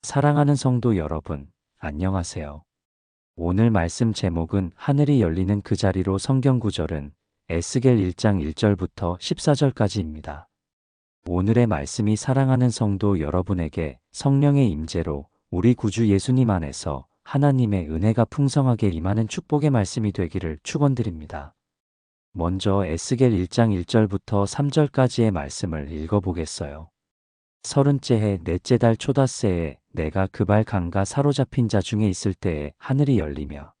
사랑하는 성도 여러분, 안녕하세요. 오늘 말씀 제목은 하늘이 열리는 그 자리로. 성경 구절은 에스겔 1장 1절부터 14절까지입니다. 오늘의 말씀이 사랑하는 성도 여러분에게 성령의 임재로 우리 구주 예수님 안에서 하나님의 은혜가 풍성하게 임하는 축복의 말씀이 되기를 축원드립니다. 먼저 에스겔 1장 1절부터 3절까지의 말씀을 읽어보겠어요. 30째 해 넷째 달 초닷새에 내가 그발 강가 사로잡힌 자 중에 있을 때에 하늘이 열리며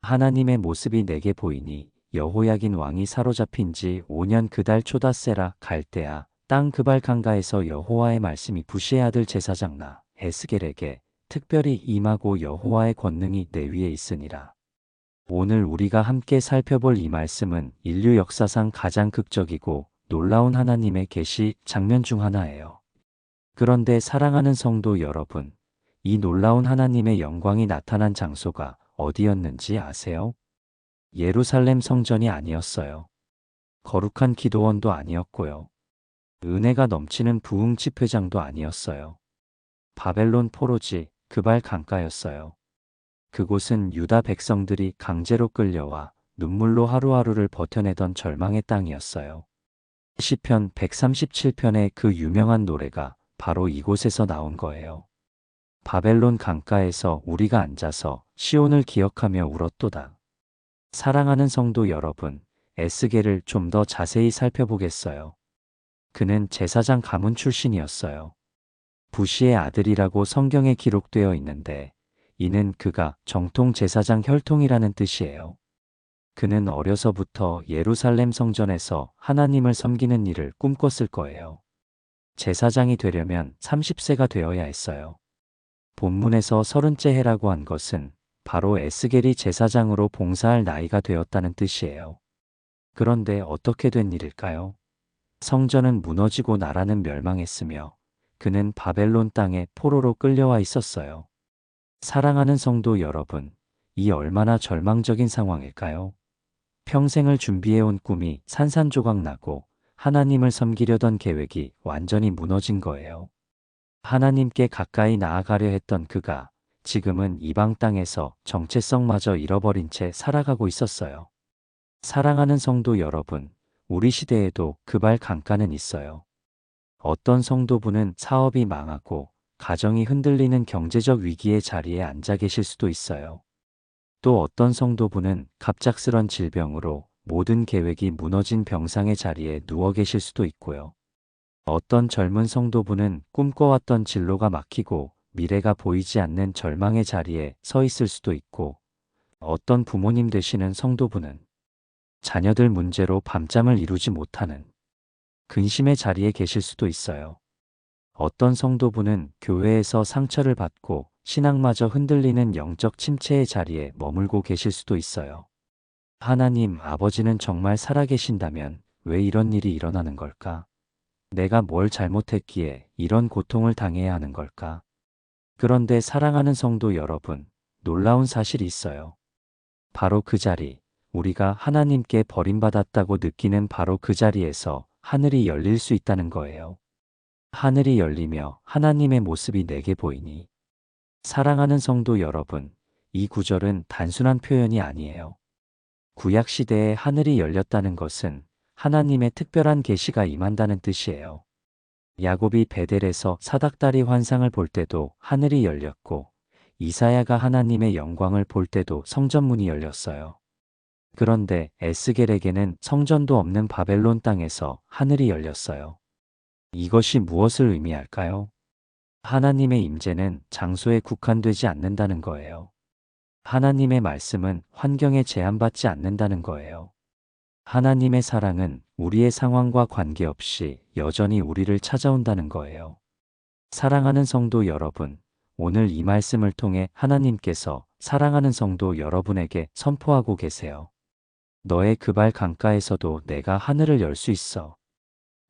하나님의 모습이 내게 보이니 여호야긴 왕이 사로잡힌 지 5년 그 달 초닷새라. 갈대아 땅 그발 강가에서 여호와의 말씀이 부시의 아들 제사장 나 에스겔에게 특별히 임하고 여호와의 권능이 내 위에 있으니라. 오늘 우리가 함께 살펴볼 이 말씀은 인류 역사상 가장 극적이고 놀라운 하나님의 계시 장면 중 하나예요. 그런데 사랑하는 성도 여러분, 이 놀라운 하나님의 영광이 나타난 장소가 어디였는지 아세요? 예루살렘 성전이 아니었어요. 거룩한 기도원도 아니었고요. 은혜가 넘치는 부흥 집회장도 아니었어요. 바벨론 포로지 그발 강가였어요. 그곳은 유다 백성들이 강제로 끌려와 눈물로 하루하루를 버텨내던 절망의 땅이었어요. 시편 137편의 그 유명한 노래가 바로 이곳에서 나온 거예요. 바벨론 강가에서 우리가 앉아서 시온을 기억하며 울었도다. 사랑하는 성도 여러분, 에스겔을 좀 더 자세히 살펴보겠어요. 그는 제사장 가문 출신이었어요. 부시의 아들이라고 성경에 기록되어 있는데 이는 그가 정통 제사장 혈통이라는 뜻이에요. 그는 어려서부터 예루살렘 성전에서 하나님을 섬기는 일을 꿈꿨을 거예요. 제사장이 되려면 30세가 되어야 했어요. 본문에서 30째 해라고 한 것은 바로 에스겔이 제사장으로 봉사할 나이가 되었다는 뜻이에요. 그런데 어떻게 된 일일까요? 성전은 무너지고 나라는 멸망했으며 그는 바벨론 땅에 포로로 끌려와 있었어요. 사랑하는 성도 여러분, 이 얼마나 절망적인 상황일까요? 평생을 준비해온 꿈이 산산조각 나고 하나님을 섬기려던 계획이 완전히 무너진 거예요. 하나님께 가까이 나아가려 했던 그가 지금은 이방 땅에서 정체성마저 잃어버린 채 살아가고 있었어요. 사랑하는 성도 여러분, 우리 시대에도 그발 강가는 있어요. 어떤 성도분은 사업이 망하고 가정이 흔들리는 경제적 위기의 자리에 앉아 계실 수도 있어요. 또 어떤 성도분은 갑작스런 질병으로 모든 계획이 무너진 병상의 자리에 누워 계실 수도 있고요. 어떤 젊은 성도분은 꿈꿔왔던 진로가 막히고 미래가 보이지 않는 절망의 자리에 서 있을 수도 있고, 어떤 부모님 되시는 성도분은 자녀들 문제로 밤잠을 이루지 못하는 근심의 자리에 계실 수도 있어요. 어떤 성도분은 교회에서 상처를 받고 신앙마저 흔들리는 영적 침체의 자리에 머물고 계실 수도 있어요. 하나님 아버지는 정말 살아계신다면 왜 이런 일이 일어나는 걸까? 내가 뭘 잘못했기에 이런 고통을 당해야 하는 걸까? 그런데 사랑하는 성도 여러분, 놀라운 사실이 있어요. 바로 그 자리, 우리가 하나님께 버림받았다고 느끼는 바로 그 자리에서 하늘이 열릴 수 있다는 거예요. 하늘이 열리며 하나님의 모습이 내게 보이니. 사랑하는 성도 여러분, 이 구절은 단순한 표현이 아니에요. 구약 시대에 하늘이 열렸다는 것은 하나님의 특별한 계시가 임한다는 뜻이에요. 야곱이 베델에서 사닥다리 환상을 볼 때도 하늘이 열렸고, 이사야가 하나님의 영광을 볼 때도 성전문이 열렸어요. 그런데 에스겔에게는 성전도 없는 바벨론 땅에서 하늘이 열렸어요. 이것이 무엇을 의미할까요? 하나님의 임재는 장소에 국한되지 않는다는 거예요. 하나님의 말씀은 환경에 제한받지 않는다는 거예요. 하나님의 사랑은 우리의 상황과 관계없이 여전히 우리를 찾아온다는 거예요. 사랑하는 성도 여러분, 오늘 이 말씀을 통해 하나님께서 사랑하는 성도 여러분에게 선포하고 계세요. 너의 그발 강가에서도 내가 하늘을 열 수 있어.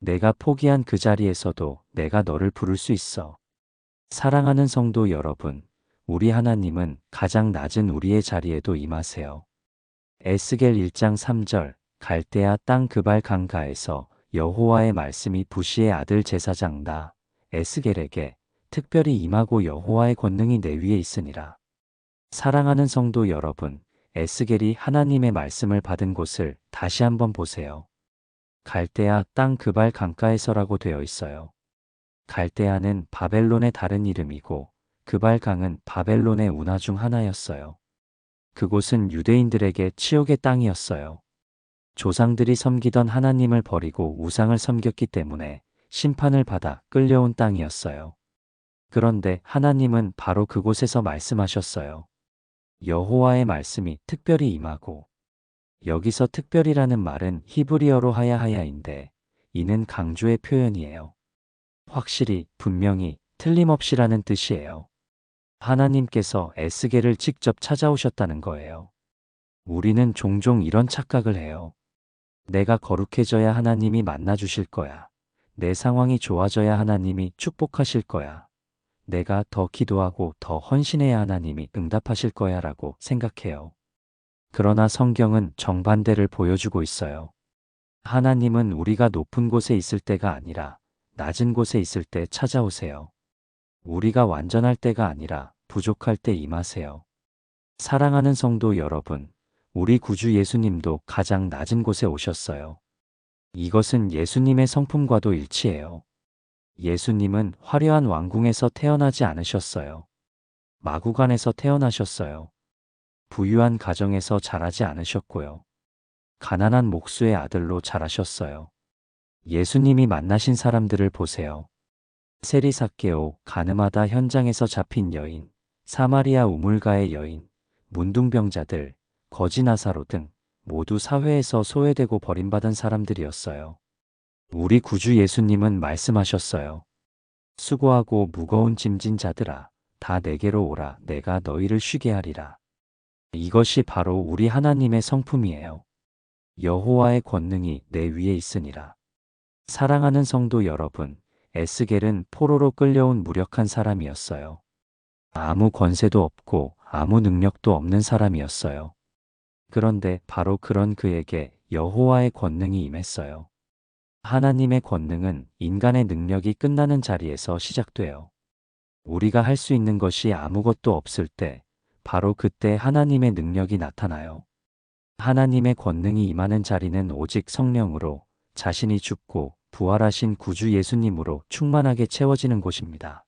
내가 포기한 그 자리에서도 내가 너를 부를 수 있어. 사랑하는 성도 여러분, 우리 하나님은 가장 낮은 우리의 자리에도 임하세요. 에스겔 1장 3절, 갈대아 땅 그발 강가에서 여호와의 말씀이 부시의 아들 제사장 나 에스겔에게 특별히 임하고 여호와의 권능이 내 위에 있으니라. 사랑하는 성도 여러분, 에스겔이 하나님의 말씀을 받은 곳을 다시 한번 보세요. 갈대아 땅 그발 강가에서라고 되어 있어요. 갈대아는 바벨론의 다른 이름이고 그발 강은 바벨론의 운하 중 하나였어요. 그곳은 유대인들에게 치욕의 땅이었어요. 조상들이 섬기던 하나님을 버리고 우상을 섬겼기 때문에 심판을 받아 끌려온 땅이었어요. 그런데 하나님은 바로 그곳에서 말씀하셨어요. 여호와의 말씀이 특별히 임하고, 여기서 특별이라는 말은 히브리어로 하야하야인데 이는 강조의 표현이에요. 확실히, 분명히, 틀림없이라는 뜻이에요. 하나님께서 에스겔을 직접 찾아오셨다는 거예요. 우리는 종종 이런 착각을 해요. 내가 거룩해져야 하나님이 만나주실 거야. 내 상황이 좋아져야 하나님이 축복하실 거야. 내가 더 기도하고 더 헌신해야 하나님이 응답하실 거야 라고 생각해요. 그러나 성경은 정반대를 보여주고 있어요. 하나님은 우리가 높은 곳에 있을 때가 아니라 낮은 곳에 있을 때 찾아오세요. 우리가 완전할 때가 아니라 부족할 때 임하세요. 사랑하는 성도 여러분, 우리 구주 예수님도 가장 낮은 곳에 오셨어요. 이것은 예수님의 성품과도 일치해요. 예수님은 화려한 왕궁에서 태어나지 않으셨어요. 마구간에서 태어나셨어요. 부유한 가정에서 자라지 않으셨고요. 가난한 목수의 아들로 자라셨어요. 예수님이 만나신 사람들을 보세요. 세리삭개오, 가늠하다 현장에서 잡힌 여인, 사마리아 우물가의 여인, 문둥병자들, 거지 나사로 등 모두 사회에서 소외되고 버림받은 사람들이었어요. 우리 구주 예수님은 말씀하셨어요. 수고하고 무거운 짐진 자들아, 다 내게로 오라, 내가 너희를 쉬게 하리라. 이것이 바로 우리 하나님의 성품이에요. 여호와의 권능이 내 위에 있으니라. 사랑하는 성도 여러분, 에스겔은 포로로 끌려온 무력한 사람이었어요. 아무 권세도 없고 아무 능력도 없는 사람이었어요. 그런데 바로 그런 그에게 여호와의 권능이 임했어요. 하나님의 권능은 인간의 능력이 끝나는 자리에서 시작돼요. 우리가 할 수 있는 것이 아무것도 없을 때, 바로 그때 하나님의 능력이 나타나요. 하나님의 권능이 임하는 자리는 오직 성령으로, 자신이 죽고 부활하신 구주 예수님으로 충만하게 채워지는 곳입니다.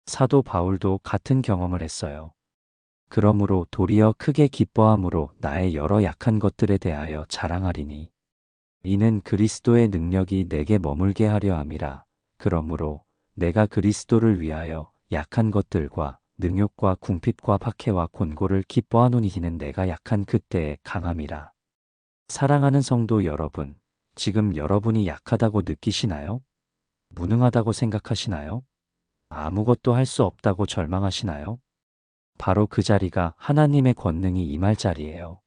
사도 바울도 같은 경험을 했어요. 그러므로 도리어 크게 기뻐함으로 나의 여러 약한 것들에 대하여 자랑하리니 이는 그리스도의 능력이 내게 머물게 하려 함이라. 그러므로 내가 그리스도를 위하여 약한 것들과 능욕과 궁핍과 박해와 곤고를 기뻐하노니 이는 내가 약한 그때의 강함이라. 사랑하는 성도 여러분, 지금 여러분이 약하다고 느끼시나요? 무능하다고 생각하시나요? 아무것도 할 수 없다고 절망하시나요? 바로 그 자리가 하나님의 권능이 임할 자리예요.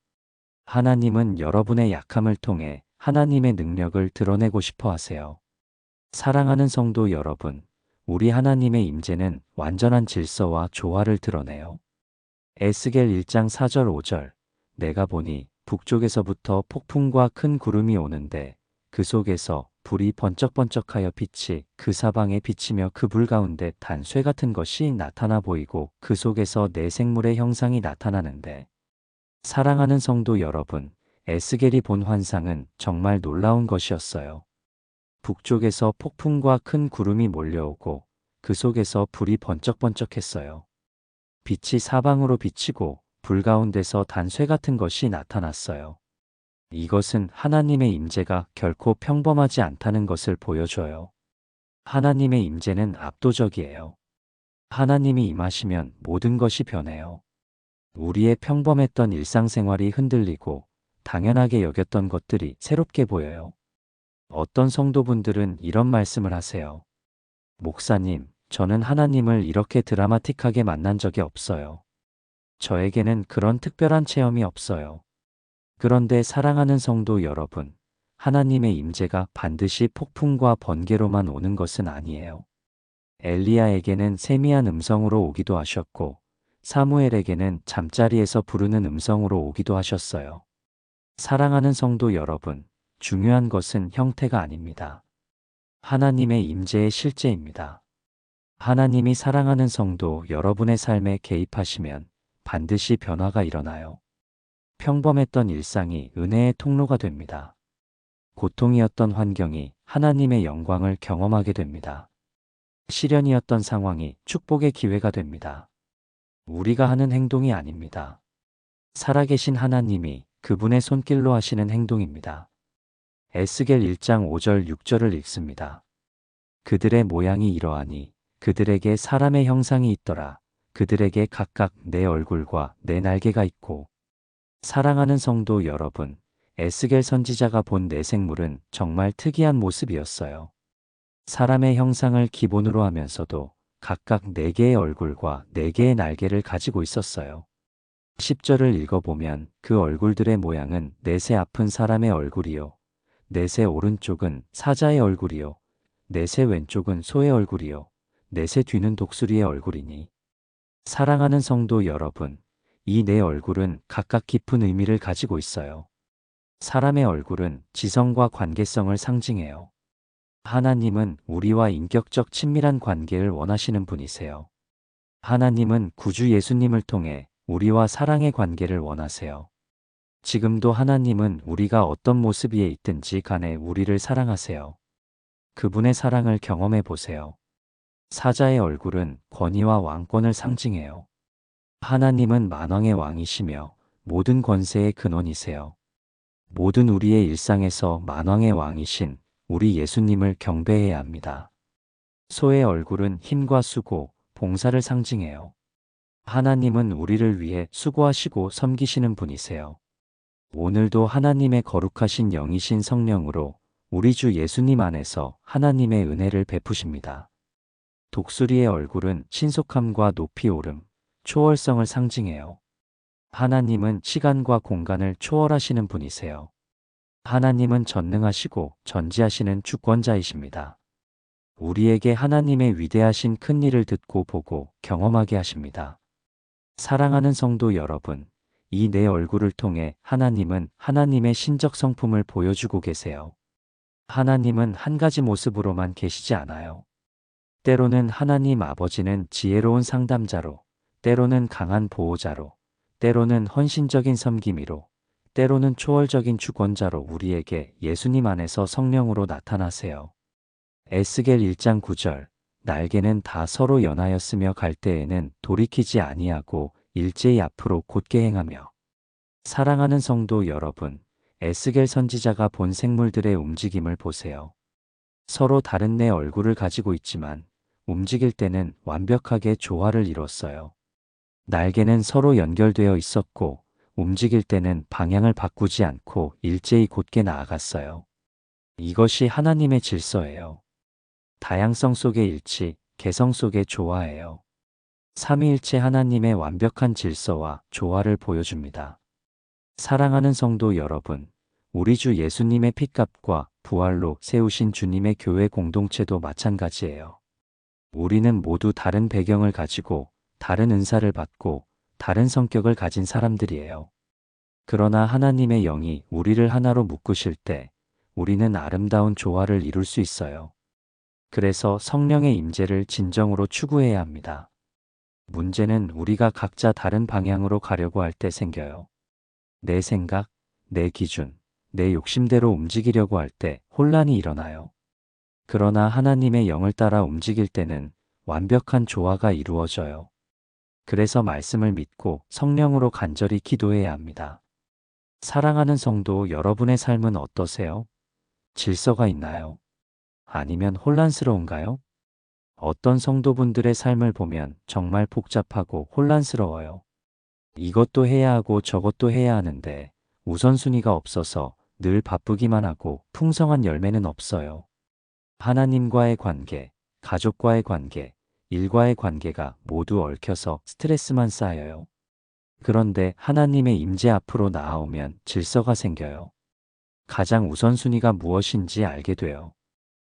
하나님은 여러분의 약함을 통해 하나님의 능력을 드러내고 싶어 하세요. 사랑하는 성도 여러분, 우리 하나님의 임재는 완전한 질서와 조화를 드러내요. 에스겔 1장 4절 5절, 내가 보니 북쪽에서부터 폭풍과 큰 구름이 오는데 그 속에서 불이 번쩍번쩍하여 빛이 그 사방에 비치며 그 불 가운데 단쇠 같은 것이 나타나 보이고 그 속에서 네 생물의 형상이 나타나는데, 사랑하는 성도 여러분, 에스겔이 본 환상은 정말 놀라운 것이었어요. 북쪽에서 폭풍과 큰 구름이 몰려오고 그 속에서 불이 번쩍번쩍했어요. 빛이 사방으로 비치고 불 가운데서 단쇠 같은 것이 나타났어요. 이것은 하나님의 임재가 결코 평범하지 않다는 것을 보여줘요. 하나님의 임재는 압도적이에요. 하나님이 임하시면 모든 것이 변해요. 우리의 평범했던 일상생활이 흔들리고 당연하게 여겼던 것들이 새롭게 보여요. 어떤 성도분들은 이런 말씀을 하세요. 목사님, 저는 하나님을 이렇게 드라마틱하게 만난 적이 없어요. 저에게는 그런 특별한 체험이 없어요. 그런데 사랑하는 성도 여러분, 하나님의 임재가 반드시 폭풍과 번개로만 오는 것은 아니에요. 엘리야에게는 세미한 음성으로 오기도 하셨고, 사무엘에게는 잠자리에서 부르는 음성으로 오기도 하셨어요. 사랑하는 성도 여러분, 중요한 것은 형태가 아닙니다. 하나님의 임재의 실제입니다. 하나님이 사랑하는 성도 여러분의 삶에 개입하시면 반드시 변화가 일어나요. 평범했던 일상이 은혜의 통로가 됩니다. 고통이었던 환경이 하나님의 영광을 경험하게 됩니다. 시련이었던 상황이 축복의 기회가 됩니다. 우리가 하는 행동이 아닙니다. 살아계신 하나님이 그분의 손길로 하시는 행동입니다. 에스겔 1장 5절 6절을 읽습니다. 그들의 모양이 이러하니 그들에게 사람의 형상이 있더라. 그들에게 각각 내 얼굴과 내 날개가 있고. 사랑하는 성도 여러분, 에스겔 선지자가 본 내생물은 정말 특이한 모습이었어요. 사람의 형상을 기본으로 하면서도 각각 4개의 얼굴과 4개의 날개를 가지고 있었어요. 10절을 읽어보면 그 얼굴들의 모양은 넷의 앞은 사람의 얼굴이요. 넷의 오른쪽은 사자의 얼굴이요. 넷의 왼쪽은 소의 얼굴이요. 넷의 뒤는 독수리의 얼굴이니. 사랑하는 성도 여러분, 이 네 얼굴은 각각 깊은 의미를 가지고 있어요. 사람의 얼굴은 지성과 관계성을 상징해요. 하나님은 우리와 인격적 친밀한 관계를 원하시는 분이세요. 하나님은 구주 예수님을 통해 우리와 사랑의 관계를 원하세요. 지금도 하나님은 우리가 어떤 모습 위에 있든지 간에 우리를 사랑하세요. 그분의 사랑을 경험해 보세요. 사자의 얼굴은 권위와 왕권을 상징해요. 하나님은 만왕의 왕이시며 모든 권세의 근원이세요. 모든 우리의 일상에서 만왕의 왕이신 우리 예수님을 경배해야 합니다. 소의 얼굴은 힘과 수고, 봉사를 상징해요. 하나님은 우리를 위해 수고하시고 섬기시는 분이세요. 오늘도 하나님의 거룩하신 영이신 성령으로 우리 주 예수님 안에서 하나님의 은혜를 베푸십니다. 독수리의 얼굴은 신속함과 높이 오름, 초월성을 상징해요. 하나님은 시간과 공간을 초월하시는 분이세요. 하나님은 전능하시고 전지하시는 주권자이십니다. 우리에게 하나님의 위대하신 큰 일을 듣고 보고 경험하게 하십니다. 사랑하는 성도 여러분, 이 네 얼굴을 통해 하나님은 하나님의 신적 성품을 보여주고 계세요. 하나님은 한 가지 모습으로만 계시지 않아요. 때로는 하나님 아버지는 지혜로운 상담자로, 때로는 강한 보호자로, 때로는 헌신적인 섬김이로, 때로는 초월적인 주권자로 우리에게 예수님 안에서 성령으로 나타나세요. 에스겔 1장 9절, 날개는 다 서로 연하였으며 갈 때에는 돌이키지 아니하고 일제히 앞으로 곧게 행하며. 사랑하는 성도 여러분, 에스겔 선지자가 본 생물들의 움직임을 보세요. 서로 다른 네 얼굴을 가지고 있지만 움직일 때는 완벽하게 조화를 이뤘어요. 날개는 서로 연결되어 있었고 움직일 때는 방향을 바꾸지 않고 일제히 곧게 나아갔어요. 이것이 하나님의 질서예요. 다양성 속의 일치, 개성 속의 조화예요. 삼위일체 하나님의 완벽한 질서와 조화를 보여줍니다. 사랑하는 성도 여러분, 우리 주 예수님의 핏값과 부활로 세우신 주님의 교회 공동체도 마찬가지예요. 우리는 모두 다른 배경을 가지고 다른 은사를 받고 다른 성격을 가진 사람들이에요. 그러나 하나님의 영이 우리를 하나로 묶으실 때 우리는 아름다운 조화를 이룰 수 있어요. 그래서 성령의 임재를 진정으로 추구해야 합니다. 문제는 우리가 각자 다른 방향으로 가려고 할 때 생겨요. 내 생각, 내 기준, 내 욕심대로 움직이려고 할 때 혼란이 일어나요. 그러나 하나님의 영을 따라 움직일 때는 완벽한 조화가 이루어져요. 그래서 말씀을 믿고 성령으로 간절히 기도해야 합니다. 사랑하는 성도 여러분의 삶은 어떠세요? 질서가 있나요? 아니면 혼란스러운가요? 어떤 성도분들의 삶을 보면 정말 복잡하고 혼란스러워요. 이것도 해야 하고 저것도 해야 하는데 우선순위가 없어서 늘 바쁘기만 하고 풍성한 열매는 없어요. 하나님과의 관계, 가족과의 관계, 일과의 관계가 모두 얽혀서 스트레스만 쌓여요. 그런데 하나님의 임재 앞으로 나아오면 질서가 생겨요. 가장 우선순위가 무엇인지 알게 돼요.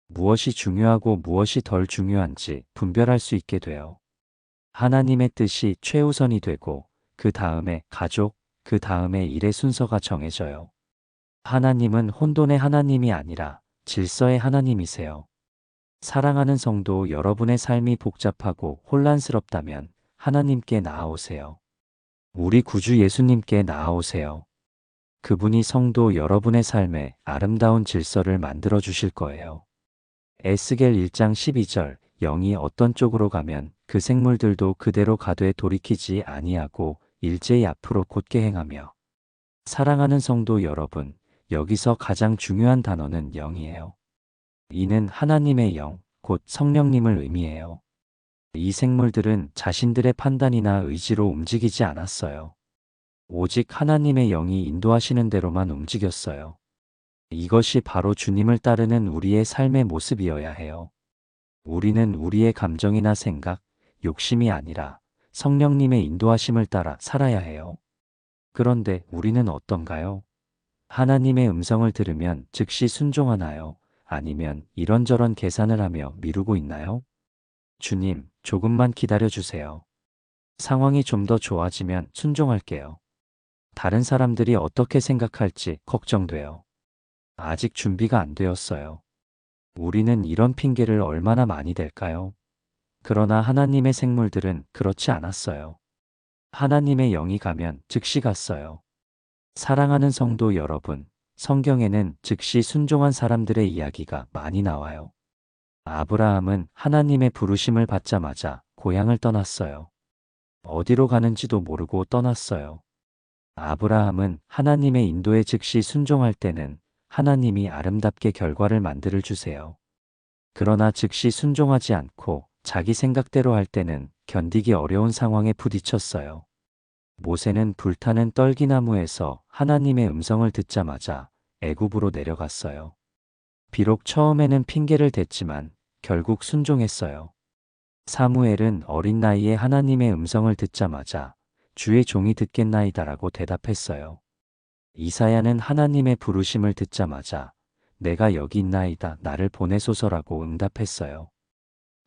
무엇이 중요하고 무엇이 덜 중요한지 분별할 수 있게 돼요. 하나님의 뜻이 최우선이 되고 그 다음에 가족, 그 다음에 일의 순서가 정해져요. 하나님은 혼돈의 하나님이 아니라 질서의 하나님이세요. 사랑하는 성도 여러분의 삶이 복잡하고 혼란스럽다면 하나님께 나아오세요. 우리 구주 예수님께 나아오세요. 그분이 성도 여러분의 삶에 아름다운 질서를 만들어 주실 거예요. 에스겔 1장 12절 영이 어떤 쪽으로 가면 그 생물들도 그대로 가되 돌이키지 아니하고 일제히 앞으로 곧게 행하며. 사랑하는 성도 여러분, 여기서 가장 중요한 단어는 영이에요. 이는 하나님의 영, 곧 성령님을 의미해요. 이 생물들은 자신들의 판단이나 의지로 움직이지 않았어요. 오직 하나님의 영이 인도하시는 대로만 움직였어요. 이것이 바로 주님을 따르는 우리의 삶의 모습이어야 해요. 우리는 우리의 감정이나 생각, 욕심이 아니라 성령님의 인도하심을 따라 살아야 해요. 그런데 우리는 어떤가요? 하나님의 음성을 들으면 즉시 순종하나요? 아니면 이런저런 계산을 하며 미루고 있나요? 주님, 조금만 기다려 주세요. 상황이 좀 더 좋아지면 순종할게요. 다른 사람들이 어떻게 생각할지 걱정돼요. 아직 준비가 안 되었어요. 우리는 이런 핑계를 얼마나 많이 댈까요? 그러나 하나님의 생물들은 그렇지 않았어요. 하나님의 영이 가면 즉시 갔어요. 사랑하는 성도 여러분, 성경에는 즉시 순종한 사람들의 이야기가 많이 나와요. 아브라함은 하나님의 부르심을 받자마자 고향을 떠났어요. 어디로 가는지도 모르고 떠났어요. 아브라함은 하나님의 인도에 즉시 순종할 때는 하나님이 아름답게 결과를 만들어 주세요. 그러나 즉시 순종하지 않고 자기 생각대로 할 때는 견디기 어려운 상황에 부딪혔어요. 모세는 불타는 떨기나무에서 하나님의 음성을 듣자마자 애굽으로 내려갔어요. 비록 처음에는 핑계를 댔지만 결국 순종했어요. 사무엘은 어린 나이에 하나님의 음성을 듣자마자 주의 종이 듣겠나이다라고 대답했어요. 이사야는 하나님의 부르심을 듣자마자 내가 여기 있나이다 나를 보내소서라고 응답했어요.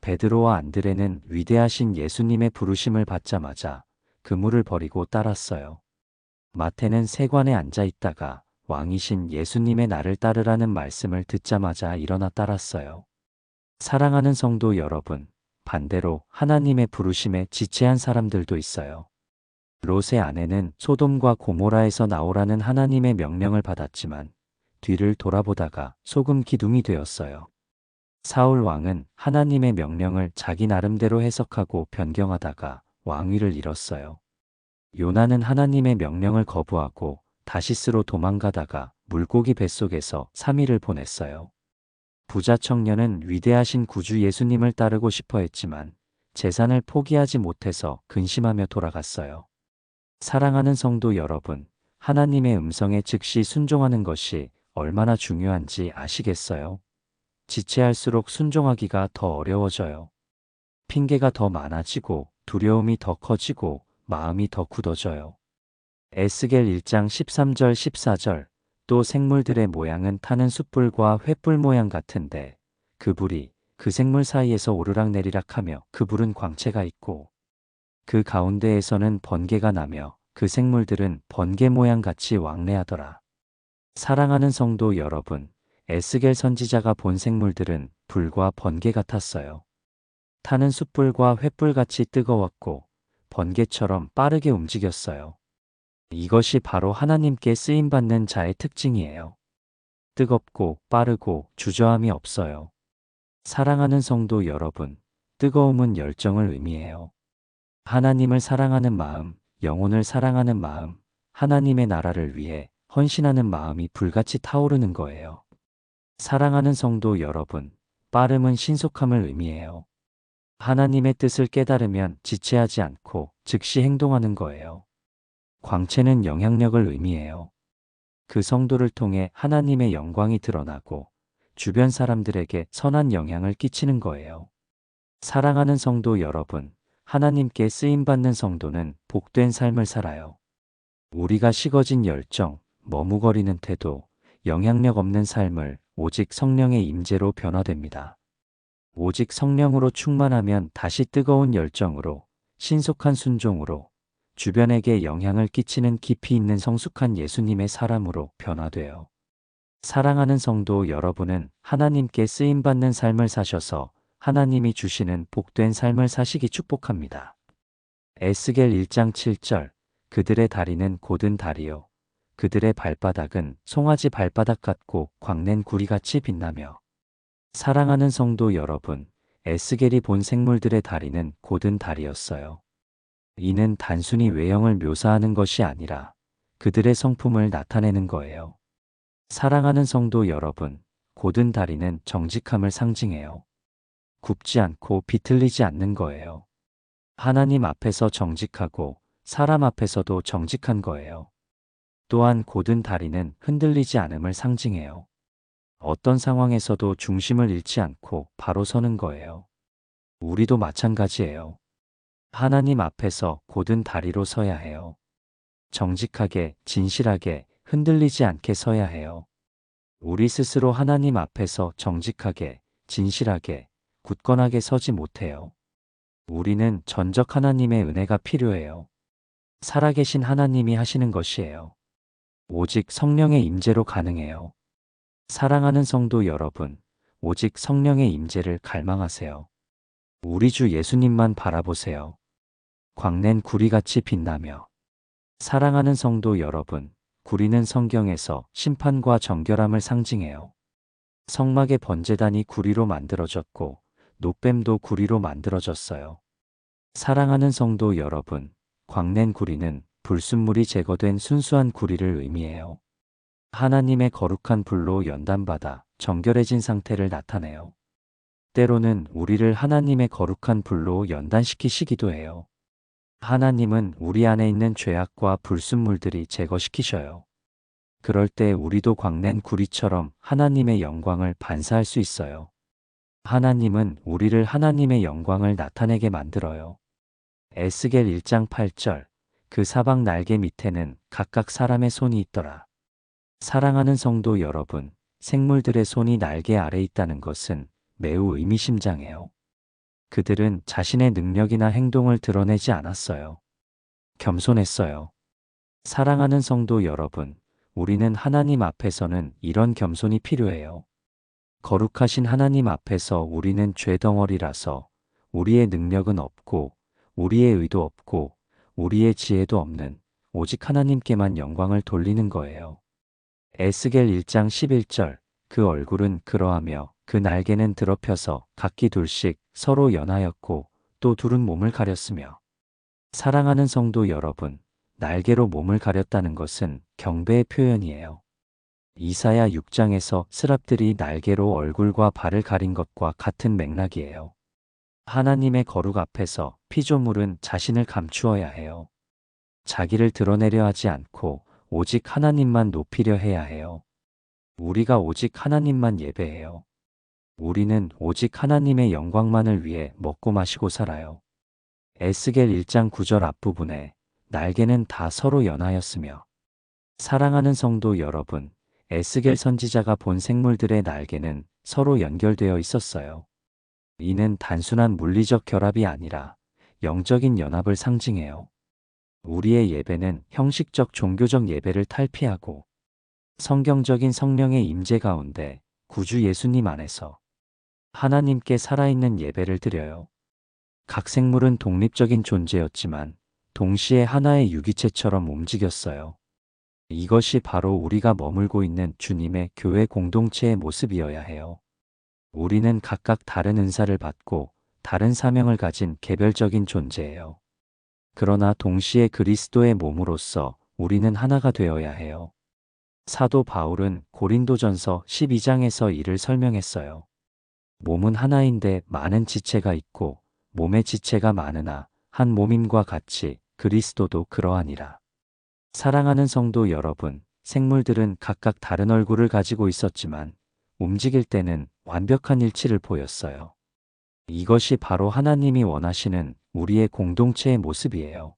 베드로와 안드레는 위대하신 예수님의 부르심을 받자마자 그물을 버리고 따랐어요. 마태는 세관에 앉아 있다가 왕이신 예수님의 나를 따르라는 말씀을 듣자마자 일어나 따랐어요. 사랑하는 성도 여러분, 반대로 하나님의 부르심에 지체한 사람들도 있어요. 롯의 아내는 소돔과 고모라에서 나오라는 하나님의 명령을 받았지만 뒤를 돌아보다가 소금 기둥이 되었어요. 사울 왕은 하나님의 명령을 자기 나름대로 해석하고 변경하다가 왕위를 잃었어요. 요나는 하나님의 명령을 거부하고 다시스로 도망가다가 물고기 뱃속에서 3일을 보냈어요. 부자 청년은 위대하신 구주 예수님을 따르고 싶어 했지만 재산을 포기하지 못해서 근심하며 돌아갔어요. 사랑하는 성도 여러분, 하나님의 음성에 즉시 순종하는 것이 얼마나 중요한지 아시겠어요? 지체할수록 순종하기가 더 어려워져요. 핑계가 더 많아지고 두려움이 더 커지고 마음이 더 굳어져요. 에스겔 1장 13절 14절 또 생물들의 모양은 타는 숯불과 횃불 모양 같은데 그 불이 그 생물 사이에서 오르락내리락 하며 그 불은 광채가 있고 그 가운데에서는 번개가 나며 그 생물들은 번개 모양 같이 왕래하더라. 사랑하는 성도 여러분, 에스겔 선지자가 본 생물들은 불과 번개 같았어요. 타는 숯불과 횃불같이 뜨거웠고 번개처럼 빠르게 움직였어요. 이것이 바로 하나님께 쓰임받는 자의 특징이에요. 뜨겁고 빠르고 주저함이 없어요. 사랑하는 성도 여러분, 뜨거움은 열정을 의미해요. 하나님을 사랑하는 마음, 영혼을 사랑하는 마음, 하나님의 나라를 위해 헌신하는 마음이 불같이 타오르는 거예요. 사랑하는 성도 여러분, 빠름은 신속함을 의미해요. 하나님의 뜻을 깨달으면 지체하지 않고 즉시 행동하는 거예요. 광채는 영향력을 의미해요. 그 성도를 통해 하나님의 영광이 드러나고 주변 사람들에게 선한 영향을 끼치는 거예요. 사랑하는 성도 여러분, 하나님께 쓰임받는 성도는 복된 삶을 살아요. 우리가 식어진 열정, 머뭇거리는 태도, 영향력 없는 삶을 오직 성령의 임재로 변화됩니다. 오직 성령으로 충만하면 다시 뜨거운 열정으로, 신속한 순종으로, 주변에게 영향을 끼치는 깊이 있는 성숙한 예수님의 사람으로 변화돼요. 사랑하는 성도 여러분은 하나님께 쓰임받는 삶을 사셔서 하나님이 주시는 복된 삶을 사시기 축복합니다. 에스겔 1장 7절 그들의 다리는 곧은 다리요 그들의 발바닥은 송아지 발바닥 같고 광낸 구리같이 빛나며. 사랑하는 성도 여러분, 에스겔이 본 생물들의 다리는 곧은 다리였어요. 이는 단순히 외형을 묘사하는 것이 아니라 그들의 성품을 나타내는 거예요. 사랑하는 성도 여러분, 곧은 다리는 정직함을 상징해요. 굽지 않고 비틀리지 않는 거예요. 하나님 앞에서 정직하고 사람 앞에서도 정직한 거예요. 또한 곧은 다리는 흔들리지 않음을 상징해요. 어떤 상황에서도 중심을 잃지 않고 바로 서는 거예요. 우리도 마찬가지예요. 하나님 앞에서 곧은 다리로 서야 해요. 정직하게, 진실하게, 흔들리지 않게 서야 해요. 우리 스스로 하나님 앞에서 정직하게, 진실하게, 굳건하게 서지 못해요. 우리는 전적 하나님의 은혜가 필요해요. 살아계신 하나님이 하시는 것이에요. 오직 성령의 임재로 가능해요. 사랑하는 성도 여러분, 오직 성령의 임재를 갈망하세요. 우리 주 예수님만 바라보세요. 광낸 구리같이 빛나며. 사랑하는 성도 여러분, 구리는 성경에서 심판과 정결함을 상징해요. 성막의 번제단이 구리로 만들어졌고 놋뱀도 구리로 만들어졌어요. 사랑하는 성도 여러분, 광낸 구리는 불순물이 제거된 순수한 구리를 의미해요. 하나님의 거룩한 불로 연단받아 정결해진 상태를 나타내요. 때로는 우리를 하나님의 거룩한 불로 연단시키시기도 해요. 하나님은 우리 안에 있는 죄악과 불순물들이 제거시키셔요. 그럴 때 우리도 광낸 구리처럼 하나님의 영광을 반사할 수 있어요. 하나님은 우리를 하나님의 영광을 나타내게 만들어요. 에스겔 1장 8절 그 사방 날개 밑에는 각각 사람의 손이 있더라. 사랑하는 성도 여러분, 생물들의 손이 날개 아래 있다는 것은 매우 의미심장해요. 그들은 자신의 능력이나 행동을 드러내지 않았어요. 겸손했어요. 사랑하는 성도 여러분, 우리는 하나님 앞에서는 이런 겸손이 필요해요. 거룩하신 하나님 앞에서 우리는 죄덩어리라서 우리의 능력은 없고 우리의 의도 없고 우리의 지혜도 없는 오직 하나님께만 영광을 돌리는 거예요. 에스겔 1장 11절 그 얼굴은 그러하며 그 날개는 드럽혀서 각기 둘씩 서로 연하였고 또 둘은 몸을 가렸으며. 사랑하는 성도 여러분, 날개로 몸을 가렸다는 것은 경배의 표현이에요. 이사야 6장에서 스랍들이 날개로 얼굴과 발을 가린 것과 같은 맥락이에요. 하나님의 거룩 앞에서 피조물은 자신을 감추어야 해요. 자기를 드러내려 하지 않고 오직 하나님만 높이려 해야 해요. 우리가 오직 하나님만 예배해요. 우리는 오직 하나님의 영광만을 위해 먹고 마시고 살아요. 에스겔 1장 9절 앞부분에 날개는 다 서로 연하였으며. 사랑하는 성도 여러분, 에스겔 선지자가 본 생물들의 날개는 서로 연결되어 있었어요. 이는 단순한 물리적 결합이 아니라 영적인 연합을 상징해요. 우리의 예배는 형식적 종교적 예배를 탈피하고 성경적인 성령의 임재 가운데 구주 예수님 안에서 하나님께 살아있는 예배를 드려요. 각 생물은 독립적인 존재였지만 동시에 하나의 유기체처럼 움직였어요. 이것이 바로 우리가 머물고 있는 주님의 교회 공동체의 모습이어야 해요. 우리는 각각 다른 은사를 받고 다른 사명을 가진 개별적인 존재예요. 그러나 동시에 그리스도의 몸으로서 우리는 하나가 되어야 해요. 사도 바울은 고린도전서 12장에서 이를 설명했어요. 몸은 하나인데 많은 지체가 있고 몸의 지체가 많으나 한 몸임과 같이 그리스도도 그러하니라. 사랑하는 성도 여러분, 생물들은 각각 다른 얼굴을 가지고 있었지만 움직일 때는 완벽한 일치를 보였어요. 이것이 바로 하나님이 원하시는 우리의 공동체의 모습이에요.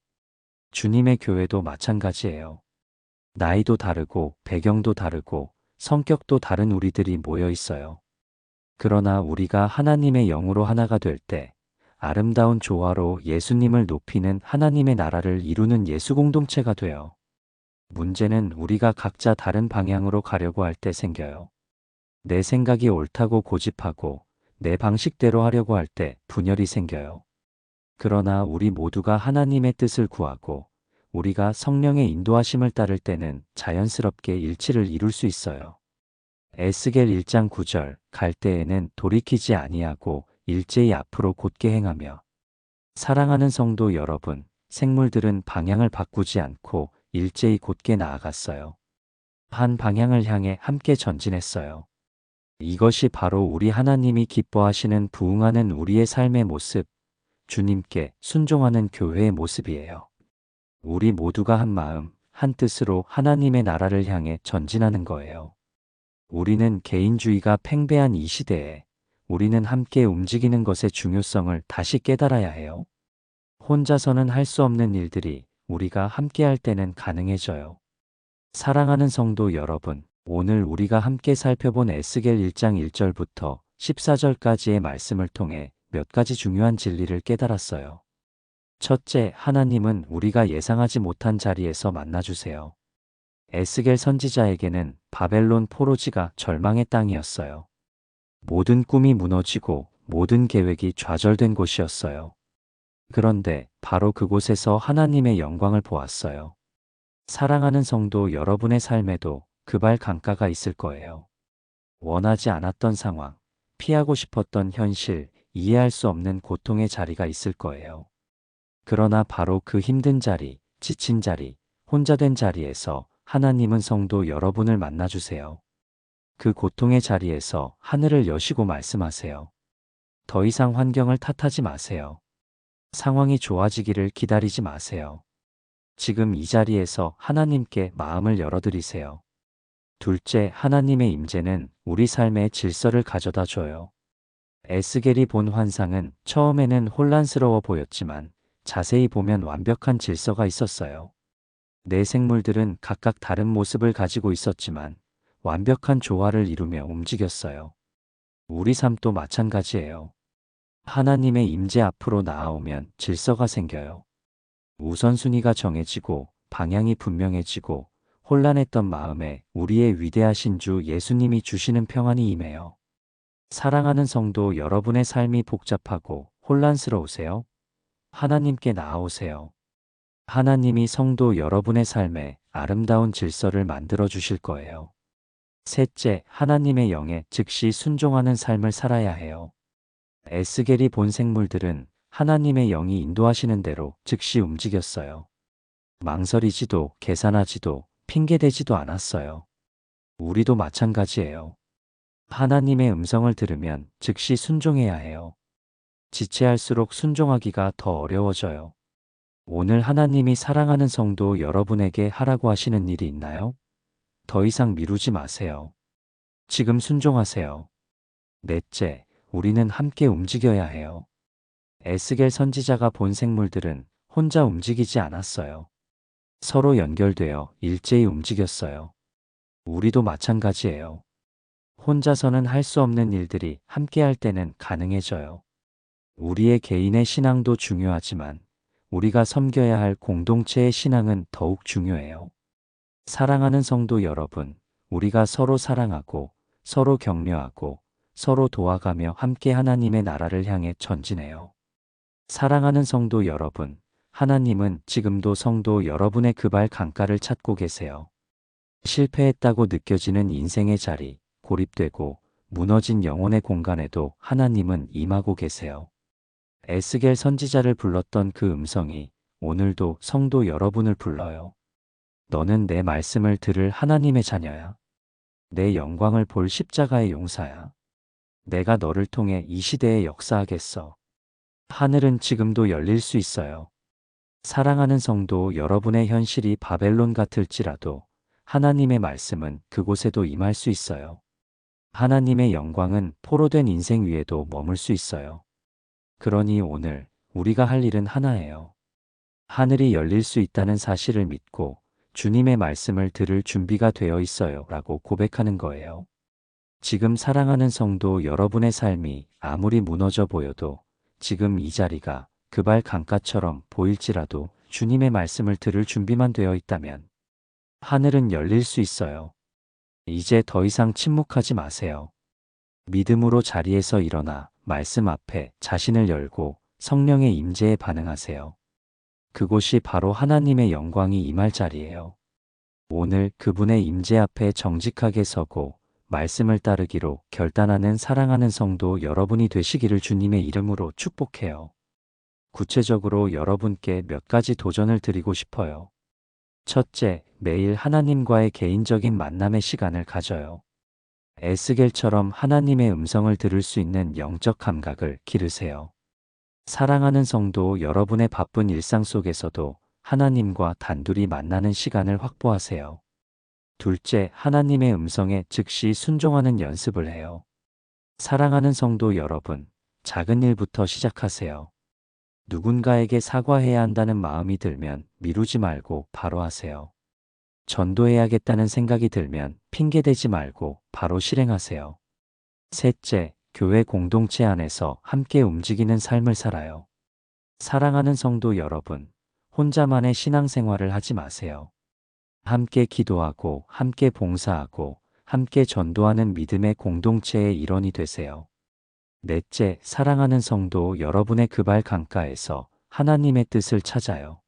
주님의 교회도 마찬가지예요. 나이도 다르고 배경도 다르고 성격도 다른 우리들이 모여 있어요. 그러나 우리가 하나님의 영으로 하나가 될 때 아름다운 조화로 예수님을 높이는 하나님의 나라를 이루는 예수 공동체가 돼요. 문제는 우리가 각자 다른 방향으로 가려고 할 때 생겨요. 내 생각이 옳다고 고집하고 내 방식대로 하려고 할 때 분열이 생겨요. 그러나 우리 모두가 하나님의 뜻을 구하고 우리가 성령의 인도하심을 따를 때는 자연스럽게 일치를 이룰 수 있어요. 에스겔 1장 9절 갈 때에는 돌이키지 아니하고 일제히 앞으로 곧게 행하며. 사랑하는 성도 여러분, 생물들은 방향을 바꾸지 않고 일제히 곧게 나아갔어요. 한 방향을 향해 함께 전진했어요. 이것이 바로 우리 하나님이 기뻐하시는 부응하는 우리의 삶의 모습, 주님께 순종하는 교회의 모습이에요. 우리 모두가 한 마음, 한 뜻으로 하나님의 나라를 향해 전진하는 거예요. 우리는 개인주의가 팽배한 이 시대에 우리는 함께 움직이는 것의 중요성을 다시 깨달아야 해요. 혼자서는 할 수 없는 일들이 우리가 함께 할 때는 가능해져요. 사랑하는 성도 여러분, 오늘 우리가 함께 살펴본 에스겔 1장 1절부터 14절까지의 말씀을 통해 몇 가지 중요한 진리를 깨달았어요. 첫째, 하나님은 우리가 예상하지 못한 자리에서 만나주세요. 에스겔 선지자에게는 바벨론 포로지가 절망의 땅이었어요. 모든 꿈이 무너지고 모든 계획이 좌절된 곳이었어요. 그런데 바로 그곳에서 하나님의 영광을 보았어요. 사랑하는 성도 여러분의 삶에도 그발 강가가 있을 거예요. 원하지 않았던 상황, 피하고 싶었던 현실, 이해할 수 없는 고통의 자리가 있을 거예요. 그러나 바로 그 힘든 자리, 지친 자리, 혼자 된 자리에서 하나님은 성도 여러분을 만나주세요. 그 고통의 자리에서 하늘을 여시고 말씀하세요. 더 이상 환경을 탓하지 마세요. 상황이 좋아지기를 기다리지 마세요. 지금 이 자리에서 하나님께 마음을 열어드리세요. 둘째, 하나님의 임재는 우리 삶의 질서를 가져다 줘요. 에스겔이 본 환상은 처음에는 혼란스러워 보였지만 자세히 보면 완벽한 질서가 있었어요. 내 생물들은 각각 다른 모습을 가지고 있었지만 완벽한 조화를 이루며 움직였어요. 우리 삶도 마찬가지예요. 하나님의 임재 앞으로 나아오면 질서가 생겨요. 우선순위가 정해지고 방향이 분명해지고 혼란했던 마음에 우리의 위대하신 주 예수님이 주시는 평안이 임해요. 사랑하는 성도 여러분의 삶이 복잡하고 혼란스러우세요? 하나님께 나아오세요. 하나님이 성도 여러분의 삶에 아름다운 질서를 만들어 주실 거예요. 셋째, 하나님의 영에 즉시 순종하는 삶을 살아야 해요. 에스겔이 본 생물들은 하나님의 영이 인도하시는 대로 즉시 움직였어요. 망설이지도 계산하지도 핑계대지도 않았어요. 우리도 마찬가지예요. 하나님의 음성을 들으면 즉시 순종해야 해요. 지체할수록 순종하기가 더 어려워져요. 오늘 하나님이 사랑하는 성도 여러분에게 하라고 하시는 일이 있나요? 더 이상 미루지 마세요. 지금 순종하세요. 넷째, 우리는 함께 움직여야 해요. 에스겔 선지자가 본 생물들은 혼자 움직이지 않았어요. 서로 연결되어 일제히 움직였어요. 우리도 마찬가지예요. 혼자서는 할 수 없는 일들이 함께 할 때는 가능해져요. 우리의 개인의 신앙도 중요하지만 우리가 섬겨야 할 공동체의 신앙은 더욱 중요해요. 사랑하는 성도 여러분, 우리가 서로 사랑하고 서로 격려하고 서로 도와가며 함께 하나님의 나라를 향해 전진해요. 사랑하는 성도 여러분, 하나님은 지금도 성도 여러분의 그발 강가를 찾고 계세요. 실패했다고 느껴지는 인생의 자리, 고립되고 무너진 영혼의 공간에도 하나님은 임하고 계세요. 에스겔 선지자를 불렀던 그 음성이 오늘도 성도 여러분을 불러요. 너는 내 말씀을 들을 하나님의 자녀야. 내 영광을 볼 십자가의 용사야. 내가 너를 통해 이 시대에 역사하겠어. 하늘은 지금도 열릴 수 있어요. 사랑하는 성도 여러분의 현실이 바벨론 같을지라도 하나님의 말씀은 그곳에도 임할 수 있어요. 하나님의 영광은 포로된 인생 위에도 머물 수 있어요. 그러니 오늘 우리가 할 일은 하나예요. 하늘이 열릴 수 있다는 사실을 믿고 주님의 말씀을 들을 준비가 되어 있어요 라고 고백하는 거예요. 지금 사랑하는 성도 여러분의 삶이 아무리 무너져 보여도 지금 이 자리가 그발 강가처럼 보일지라도 주님의 말씀을 들을 준비만 되어 있다면 하늘은 열릴 수 있어요. 이제 더 이상 침묵하지 마세요. 믿음으로 자리에서 일어나 말씀 앞에 자신을 열고 성령의 임재에 반응하세요. 그곳이 바로 하나님의 영광이 임할 자리예요. 오늘 그분의 임재 앞에 정직하게 서고 말씀을 따르기로 결단하는 사랑하는 성도 여러분이 되시기를 주님의 이름으로 축복해요. 구체적으로 여러분께 몇 가지 도전을 드리고 싶어요. 첫째, 매일 하나님과의 개인적인 만남의 시간을 가져요. 에스겔처럼 하나님의 음성을 들을 수 있는 영적 감각을 기르세요. 사랑하는 성도 여러분의 바쁜 일상 속에서도 하나님과 단둘이 만나는 시간을 확보하세요. 둘째, 하나님의 음성에 즉시 순종하는 연습을 해요. 사랑하는 성도 여러분, 작은 일부터 시작하세요. 누군가에게 사과해야 한다는 마음이 들면 미루지 말고 바로 하세요. 전도해야겠다는 생각이 들면 핑계대지 말고 바로 실행하세요. 셋째, 교회 공동체 안에서 함께 움직이는 삶을 살아요. 사랑하는 성도 여러분, 혼자만의 신앙생활을 하지 마세요. 함께 기도하고, 함께 봉사하고, 함께 전도하는 믿음의 공동체의 일원이 되세요. 넷째, 사랑하는 성도 여러분의 그 발 강가에서 하나님의 뜻을 찾아요.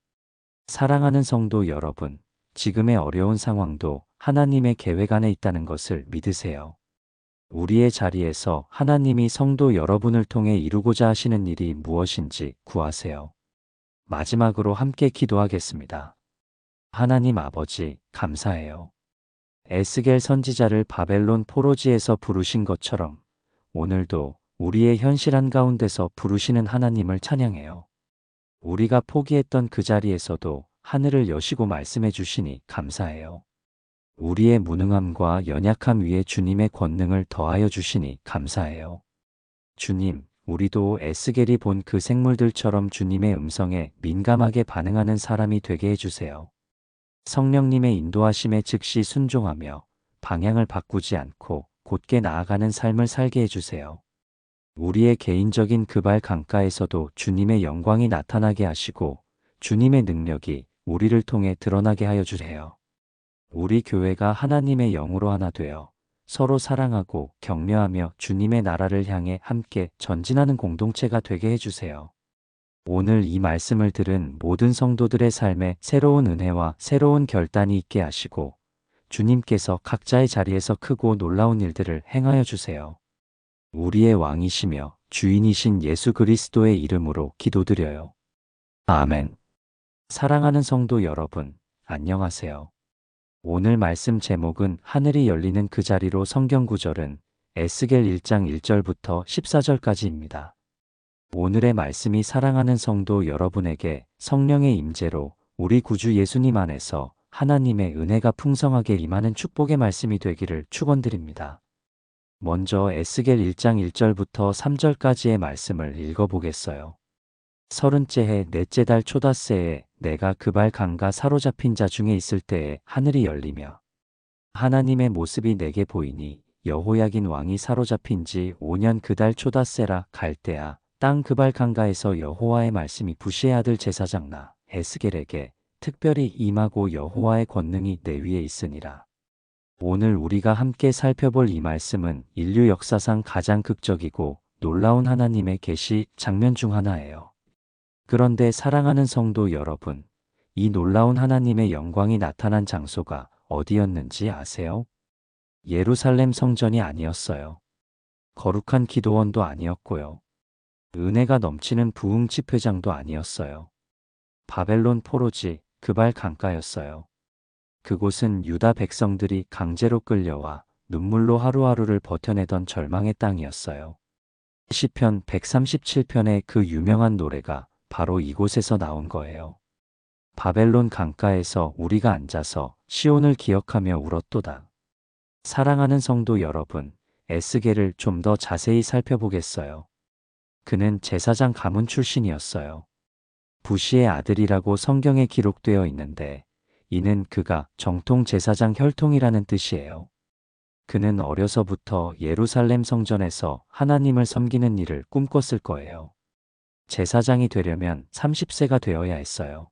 사랑하는 성도 여러분, 지금의 어려운 상황도 하나님의 계획 안에 있다는 것을 믿으세요. 우리의 자리에서 하나님이 성도 여러분을 통해 이루고자 하시는 일이 무엇인지 구하세요. 마지막으로 함께 기도하겠습니다. 하나님 아버지, 감사해요. 에스겔 선지자를 바벨론 포로지에서 부르신 것처럼 오늘도 우리의 현실 한가운데서 부르시는 하나님을 찬양해요. 우리가 포기했던 그 자리에서도 하늘을 여시고 말씀해 주시니 감사해요. 우리의 무능함과 연약함 위에 주님의 권능을 더하여 주시니 감사해요. 주님, 우리도 에스겔이 본 그 생물들처럼 주님의 음성에 민감하게 반응하는 사람이 되게 해주세요. 성령님의 인도하심에 즉시 순종하며 방향을 바꾸지 않고 곧게 나아가는 삶을 살게 해주세요. 우리의 개인적인 그 발 강가에서도 주님의 영광이 나타나게 하시고 주님의 능력이 우리를 통해 드러나게 하여 주세요. 우리 교회가 하나님의 영으로 하나 되어 서로 사랑하고 격려하며 주님의 나라를 향해 함께 전진하는 공동체가 되게 해주세요. 오늘 이 말씀을 들은 모든 성도들의 삶에 새로운 은혜와 새로운 결단이 있게 하시고 주님께서 각자의 자리에서 크고 놀라운 일들을 행하여 주세요. 우리의 왕이시며 주인이신 예수 그리스도의 이름으로 기도드려요. 아멘. 사랑하는 성도 여러분, 안녕하세요. 오늘 말씀 제목은 하늘이 열리는 그 자리로. 성경 구절은 에스겔 1장 1절부터 14절까지입니다. 오늘의 말씀이 사랑하는 성도 여러분에게 성령의 임재로 우리 구주 예수님 안에서 하나님의 은혜가 풍성하게 임하는 축복의 말씀이 되기를 축원드립니다. 먼저 에스겔 1장 1절부터 3절까지의 말씀을 읽어보겠어요. 30째 해 넷째 달 초닷새에 내가 그 발 강가 사로잡힌 자 중에 있을 때에 하늘이 열리며 하나님의 모습이 내게 보이니 여호야긴 왕이 사로잡힌 지 5년 그 달 초닷새라. 갈대아 땅 그 발 강가에서 여호와의 말씀이 부시의 아들 제사장 나 에스겔에게 특별히 임하고 여호와의 권능이 내 위에 있으니라. 오늘 우리가 함께 살펴볼 이 말씀은 인류 역사상 가장 극적이고 놀라운 하나님의 계시 장면 중 하나예요. 그런데 사랑하는 성도 여러분, 이 놀라운 하나님의 영광이 나타난 장소가 어디였는지 아세요? 예루살렘 성전이 아니었어요. 거룩한 기도원도 아니었고요. 은혜가 넘치는 부흥 집회장도 아니었어요. 바벨론 포로지 그 발 강가였어요. 그곳은 유다 백성들이 강제로 끌려와 눈물로 하루하루를 버텨내던 절망의 땅이었어요. 시편 137편의 그 유명한 노래가 바로 이곳에서 나온 거예요. 바벨론 강가에서 우리가 앉아서 시온을 기억하며 울었도다. 사랑하는 성도 여러분, 에스겔을 좀 더 자세히 살펴보겠어요. 그는 제사장 가문 출신이었어요. 부시의 아들이라고 성경에 기록되어 있는데 이는 그가 정통 제사장 혈통이라는 뜻이에요. 그는 어려서부터 예루살렘 성전에서 하나님을 섬기는 일을 꿈꿨을 거예요. 제사장이 되려면 30세가 되어야 했어요.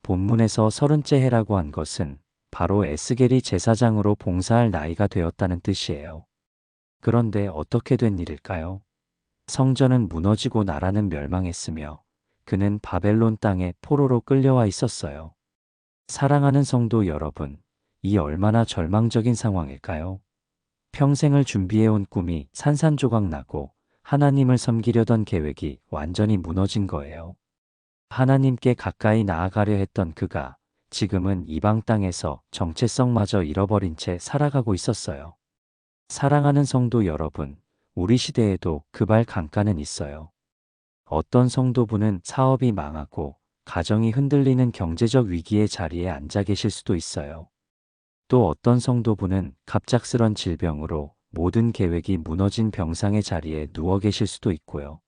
본문에서 30째 해라고 한 것은 바로 에스겔이 제사장으로 봉사할 나이가 되었다는 뜻이에요. 그런데 어떻게 된 일일까요? 성전은 무너지고 나라는 멸망했으며 그는 바벨론 땅에 포로로 끌려와 있었어요. 사랑하는 성도 여러분, 이 얼마나 절망적인 상황일까요? 평생을 준비해온 꿈이 산산조각 나고 하나님을 섬기려던 계획이 완전히 무너진 거예요. 하나님께 가까이 나아가려 했던 그가 지금은 이방 땅에서 정체성마저 잃어버린 채 살아가고 있었어요. 사랑하는 성도 여러분, 우리 시대에도 그발 강가는 있어요. 어떤 성도분은 사업이 망하고 가정이 흔들리는 경제적 위기의 자리에 앉아 계실 수도 있어요. 또 어떤 성도분은 갑작스런 질병으로 모든 계획이 무너진 병상의 자리에 누워 계실 수도 있고요.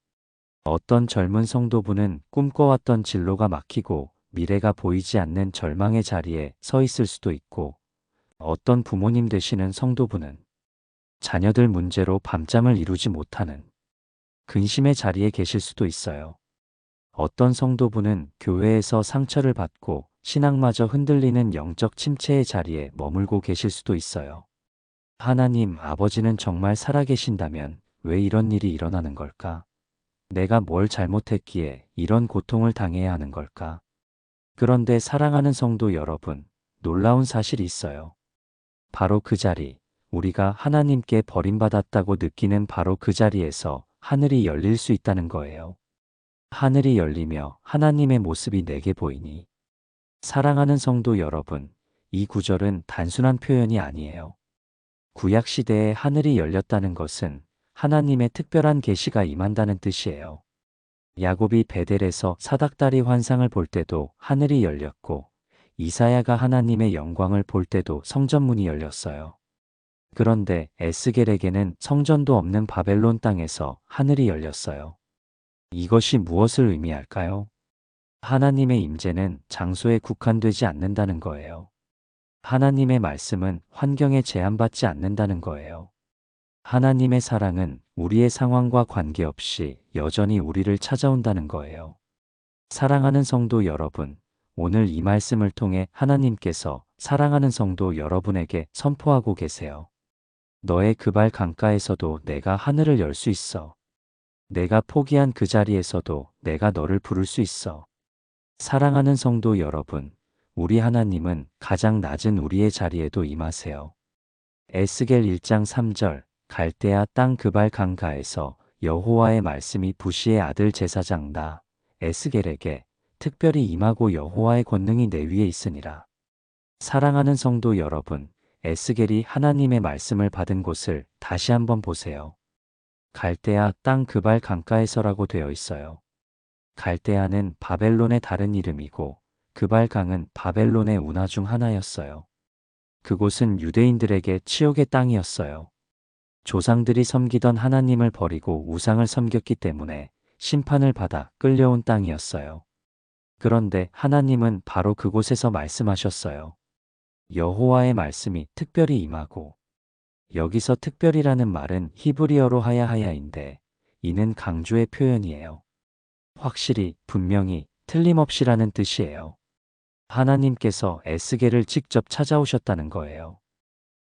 어떤 젊은 성도분은 꿈꿔왔던 진로가 막히고 미래가 보이지 않는 절망의 자리에 서 있을 수도 있고, 어떤 부모님 되시는 성도분은 자녀들 문제로 밤잠을 이루지 못하는 근심의 자리에 계실 수도 있어요. 어떤 성도분은 교회에서 상처를 받고 신앙마저 흔들리는 영적 침체의 자리에 머물고 계실 수도 있어요. 하나님 아버지는 정말 살아계신다면 왜 이런 일이 일어나는 걸까? 내가 뭘 잘못했기에 이런 고통을 당해야 하는 걸까? 그런데 사랑하는 성도 여러분, 놀라운 사실이 있어요. 바로 그 자리, 우리가 하나님께 버림받았다고 느끼는 바로 그 자리에서 하늘이 열릴 수 있다는 거예요. 하늘이 열리며 하나님의 모습이 내게 보이니. 사랑하는 성도 여러분, 이 구절은 단순한 표현이 아니에요. 구약 시대에 하늘이 열렸다는 것은 하나님의 특별한 계시가 임한다는 뜻이에요. 야곱이 베델에서 사닥다리 환상을 볼 때도 하늘이 열렸고, 이사야가 하나님의 영광을 볼 때도 성전문이 열렸어요. 그런데 에스겔에게는 성전도 없는 바벨론 땅에서 하늘이 열렸어요. 이것이 무엇을 의미할까요? 하나님의 임재는 장소에 국한되지 않는다는 거예요. 하나님의 말씀은 환경에 제한받지 않는다는 거예요. 하나님의 사랑은 우리의 상황과 관계없이 여전히 우리를 찾아온다는 거예요. 사랑하는 성도 여러분, 오늘 이 말씀을 통해 하나님께서 사랑하는 성도 여러분에게 선포하고 계세요. 너의 그 발 강가에서도 내가 하늘을 열 수 있어. 내가 포기한 그 자리에서도 내가 너를 부를 수 있어. 사랑하는 성도 여러분, 우리 하나님은 가장 낮은 우리의 자리에도 임하세요. 에스겔 1장 3절, 갈대아 땅 그발 강가에서 여호와의 말씀이 부시의 아들 제사장 나 에스겔에게 특별히 임하고 여호와의 권능이 내 위에 있으니라. 사랑하는 성도 여러분, 에스겔이 하나님의 말씀을 받은 곳을 다시 한번 보세요. 갈대아 땅 그발 강가에서라고 되어 있어요. 갈대아는 바벨론의 다른 이름이고 그발 강은 바벨론의 운하 중 하나였어요. 그곳은 유대인들에게 치욕의 땅이었어요. 조상들이 섬기던 하나님을 버리고 우상을 섬겼기 때문에 심판을 받아 끌려온 땅이었어요. 그런데 하나님은 바로 그곳에서 말씀하셨어요. 여호와의 말씀이 특별히 임하고, 여기서 특별이라는 말은 히브리어로 하야하야인데 이는 강조의 표현이에요. 확실히, 분명히, 틀림없이라는 뜻이에요. 하나님께서 에스겔을 직접 찾아오셨다는 거예요.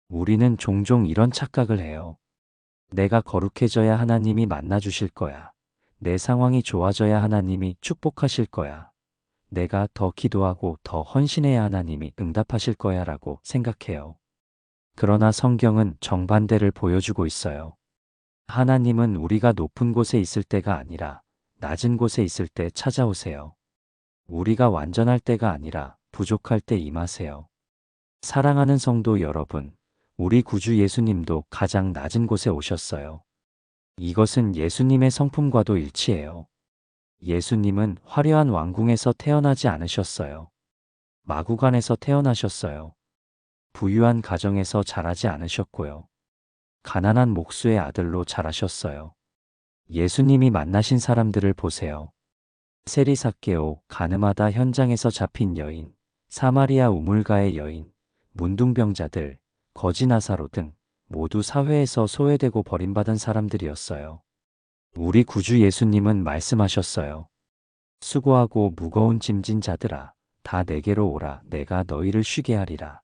우리는 종종 이런 착각을 해요. 내가 거룩해져야 하나님이 만나주실 거야. 내 상황이 좋아져야 하나님이 축복하실 거야. 내가 더 기도하고 더 헌신해야 하나님이 응답하실 거야 라고 생각해요. 그러나 성경은 정반대를 보여주고 있어요. 하나님은 우리가 높은 곳에 있을 때가 아니라 낮은 곳에 있을 때 찾아오세요. 우리가 완전할 때가 아니라 부족할 때 임하세요. 사랑하는 성도 여러분, 우리 구주 예수님도 가장 낮은 곳에 오셨어요. 이것은 예수님의 성품과도 일치해요. 예수님은 화려한 왕궁에서 태어나지 않으셨어요. 마구간에서 태어나셨어요. 부유한 가정에서 자라지 않으셨고요. 가난한 목수의 아들로 자라셨어요. 예수님이 만나신 사람들을 보세요. 세리삭개오, 가늠하다 현장에서 잡힌 여인, 사마리아 우물가의 여인, 문둥병자들, 거지 나사로 등 모두 사회에서 소외되고 버림받은 사람들이었어요. 우리 구주 예수님은 말씀하셨어요. 수고하고 무거운 짐진 자들아, 다 내게로 오라, 내가 너희를 쉬게 하리라.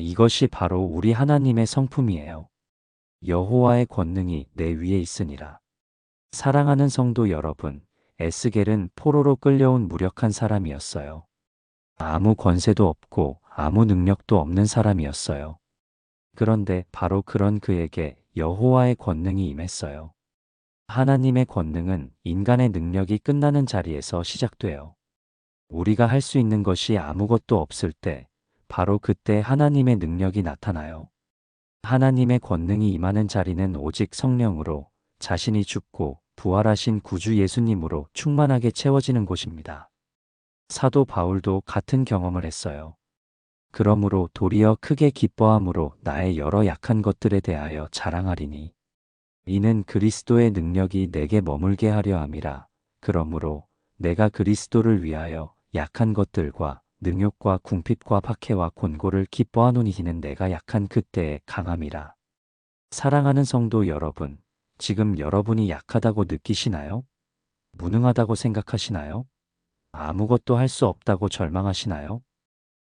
이것이 바로 우리 하나님의 성품이에요. 여호와의 권능이 내 위에 있으니라. 사랑하는 성도 여러분, 에스겔은 포로로 끌려온 무력한 사람이었어요. 아무 권세도 없고 아무 능력도 없는 사람이었어요. 그런데 바로 그런 그에게 여호와의 권능이 임했어요. 하나님의 권능은 인간의 능력이 끝나는 자리에서 시작돼요. 우리가 할 수 있는 것이 아무것도 없을 때, 바로 그때 하나님의 능력이 나타나요. 하나님의 권능이 임하는 자리는 오직 성령으로, 자신이 죽고 부활하신 구주 예수님으로 충만하게 채워지는 곳입니다. 사도 바울도 같은 경험을 했어요. 그러므로 도리어 크게 기뻐함으로 나의 여러 약한 것들에 대하여 자랑하리니 이는 그리스도의 능력이 내게 머물게 하려 함이라. 그러므로 내가 그리스도를 위하여 약한 것들과 능욕과 궁핍과 박해와 곤고를 기뻐하노니 이는 내가 약한 그때의 강함이라. 사랑하는 성도 여러분, 지금 여러분이 약하다고 느끼시나요? 무능하다고 생각하시나요? 아무것도 할 수 없다고 절망하시나요?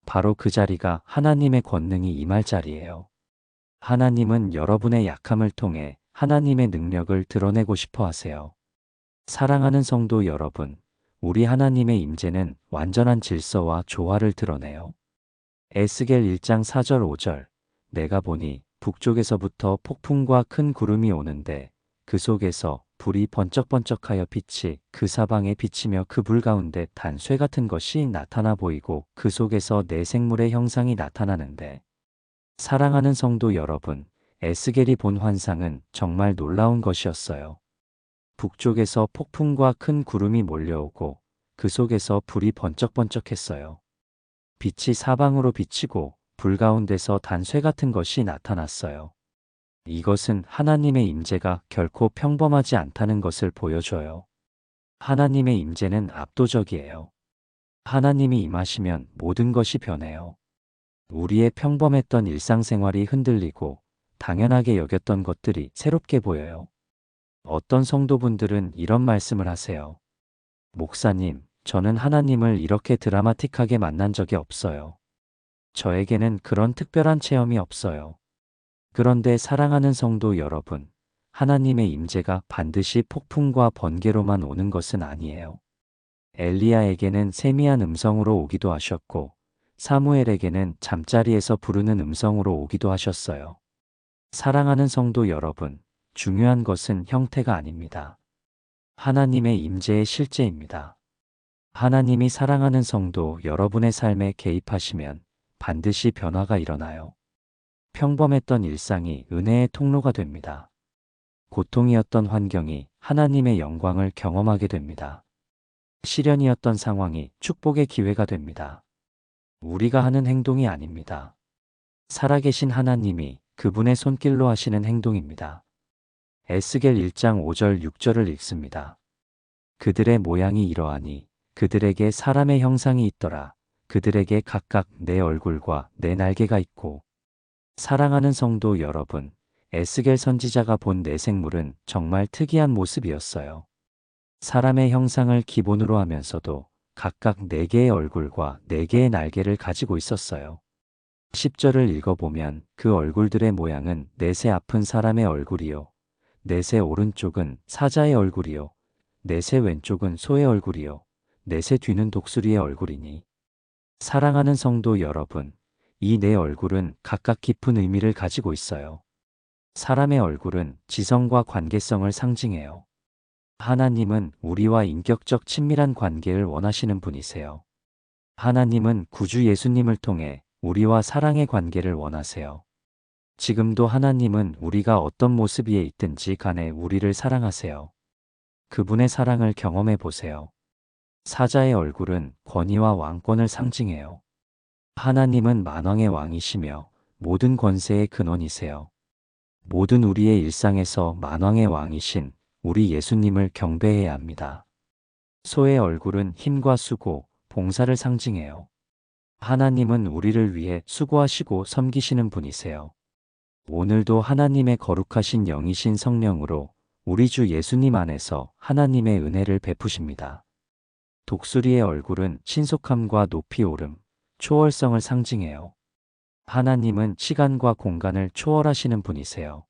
바로 그 자리가 하나님의 권능이 임할 자리예요. 하나님은 여러분의 약함을 통해 하나님의 능력을 드러내고 싶어 하세요. 사랑하는 성도 여러분, 우리 하나님의 임재는 완전한 질서와 조화를 드러내요. 에스겔 1장 4절 5절 내가 보니 북쪽에서부터 폭풍과 큰 구름이 오는데 그 속에서 불이 번쩍번쩍하여 빛이 그 사방에 비치며 그 불 가운데 단쇠 같은 것이 나타나 보이고 그 속에서 네 생물의 형상이 나타나는데 사랑하는 성도 여러분, 에스겔이 본 환상은 정말 놀라운 것이었어요. 북쪽에서 폭풍과 큰 구름이 몰려오고 그 속에서 불이 번쩍번쩍했어요. 빛이 사방으로 비치고 불 가운데서 단쇠 같은 것이 나타났어요. 이것은 하나님의 임재가 결코 평범하지 않다는 것을 보여줘요. 하나님의 임재는 압도적이에요. 하나님이 임하시면 모든 것이 변해요. 우리의 평범했던 일상생활이 흔들리고 당연하게 여겼던 것들이 새롭게 보여요. 어떤 성도분들은 이런 말씀을 하세요. 목사님, 저는 하나님을 이렇게 드라마틱하게 만난 적이 없어요. 저에게는 그런 특별한 체험이 없어요. 그런데 사랑하는 성도 여러분, 하나님의 임재가 반드시 폭풍과 번개로만 오는 것은 아니에요. 엘리야에게는 세미한 음성으로 오기도 하셨고, 사무엘에게는 잠자리에서 부르는 음성으로 오기도 하셨어요. 사랑하는 성도 여러분, 중요한 것은 형태가 아닙니다. 하나님의 임재의 실제입니다. 하나님이 사랑하는 성도 여러분의 삶에 개입하시면 반드시 변화가 일어나요. 평범했던 일상이 은혜의 통로가 됩니다. 고통이었던 환경이 하나님의 영광을 경험하게 됩니다. 시련이었던 상황이 축복의 기회가 됩니다. 우리가 하는 행동이 아닙니다. 살아계신 하나님이 그분의 손길로 하시는 행동입니다. 에스겔 1장 5절 6절을 읽습니다. 그들의 모양이 이러하니 그들에게 사람의 형상이 있더라. 그들에게 각각 내 얼굴과 내 날개가 있고. 사랑하는 성도 여러분, 에스겔 선지자가 본 네 생물은 정말 특이한 모습이었어요. 사람의 형상을 기본으로 하면서도 각각 네 개의 얼굴과 네 개의 날개를 가지고 있었어요. 10절을 읽어보면 그 얼굴들의 모양은 넷의 앞은 사람의 얼굴이요. 넷의 오른쪽은 사자의 얼굴이요. 넷의 왼쪽은 소의 얼굴이요. 넷의 뒤는 독수리의 얼굴이니. 사랑하는 성도 여러분, 이 네 얼굴은 각각 깊은 의미를 가지고 있어요. 사람의 얼굴은 지성과 관계성을 상징해요. 하나님은 우리와 인격적 친밀한 관계를 원하시는 분이세요. 하나님은 구주 예수님을 통해 우리와 사랑의 관계를 원하세요. 지금도 하나님은 우리가 어떤 모습 위에 있든지 간에 우리를 사랑하세요. 그분의 사랑을 경험해 보세요. 사자의 얼굴은 권위와 왕권을 상징해요. 하나님은 만왕의 왕이시며 모든 권세의 근원이세요. 모든 우리의 일상에서 만왕의 왕이신 우리 예수님을 경배해야 합니다. 소의 얼굴은 힘과 수고, 봉사를 상징해요. 하나님은 우리를 위해 수고하시고 섬기시는 분이세요. 오늘도 하나님의 거룩하신 영이신 성령으로 우리 주 예수님 안에서 하나님의 은혜를 베푸십니다. 독수리의 얼굴은 신속함과 높이 오름, 초월성을 상징해요. 하나님은 시간과 공간을 초월하시는 분이세요.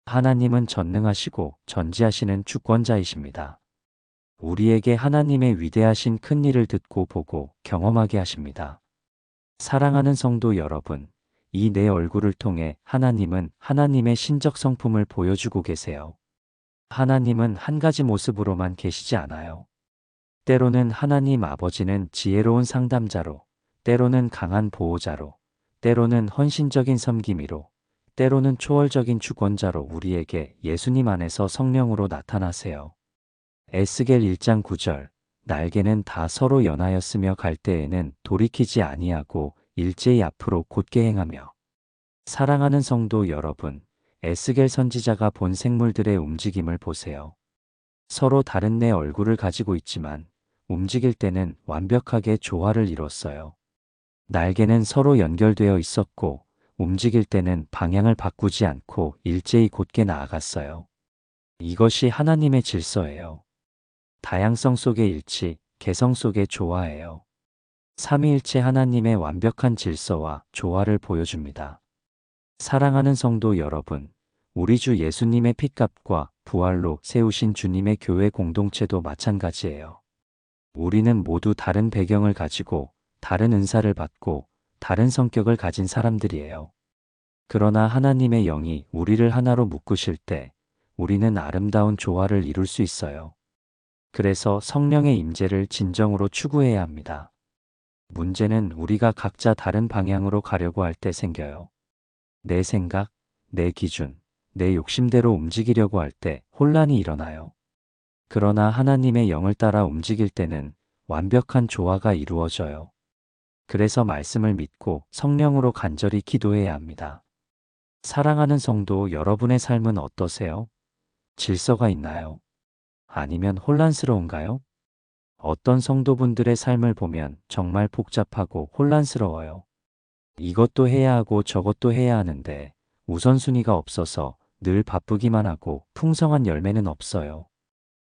하나님은 전능하시고 전지하시는 주권자이십니다. 우리에게 하나님의 위대하신 큰 일을 듣고 보고 경험하게 하십니다. 사랑하는 성도 여러분, 이 내 얼굴을 통해 하나님은 하나님의 신적 성품을 보여주고 계세요. 하나님은 한 가지 모습으로만 계시지 않아요. 때로는 하나님 아버지는 지혜로운 상담자로, 때로는 강한 보호자로, 때로는 헌신적인 섬김이로, 때로는 초월적인 주권자로 우리에게 예수님 안에서 성령으로 나타나세요. 에스겔 1장 9절, 날개는 다 서로 연하였으며 갈 때에는 돌이키지 아니하고 일제히 앞으로 곧게 행하며. 사랑하는 성도 여러분, 에스겔 선지자가 본 생물들의 움직임을 보세요. 서로 다른 내 얼굴을 가지고 있지만 움직일 때는 완벽하게 조화를 이뤘어요. 날개는 서로 연결되어 있었고 움직일 때는 방향을 바꾸지 않고 일제히 곧게 나아갔어요. 이것이 하나님의 질서예요. 다양성 속의 일치, 개성 속의 조화예요. 삼위일체 하나님의 완벽한 질서와 조화를 보여줍니다. 사랑하는 성도 여러분, 우리 주 예수님의 핏값과 부활로 세우신 주님의 교회 공동체도 마찬가지예요. 우리는 모두 다른 배경을 가지고 다른 은사를 받고 다른 성격을 가진 사람들이에요. 그러나 하나님의 영이 우리를 하나로 묶으실 때 우리는 아름다운 조화를 이룰 수 있어요. 그래서 성령의 임재를 진정으로 추구해야 합니다. 문제는 우리가 각자 다른 방향으로 가려고 할 때 생겨요. 내 생각, 내 기준, 내 욕심대로 움직이려고 할 때 혼란이 일어나요. 그러나 하나님의 영을 따라 움직일 때는 완벽한 조화가 이루어져요. 그래서 말씀을 믿고 성령으로 간절히 기도해야 합니다. 사랑하는 성도 여러분의 삶은 어떠세요? 질서가 있나요? 아니면 혼란스러운가요? 어떤 성도분들의 삶을 보면 정말 복잡하고 혼란스러워요. 이것도 해야 하고 저것도 해야 하는데 우선순위가 없어서 늘 바쁘기만 하고 풍성한 열매는 없어요.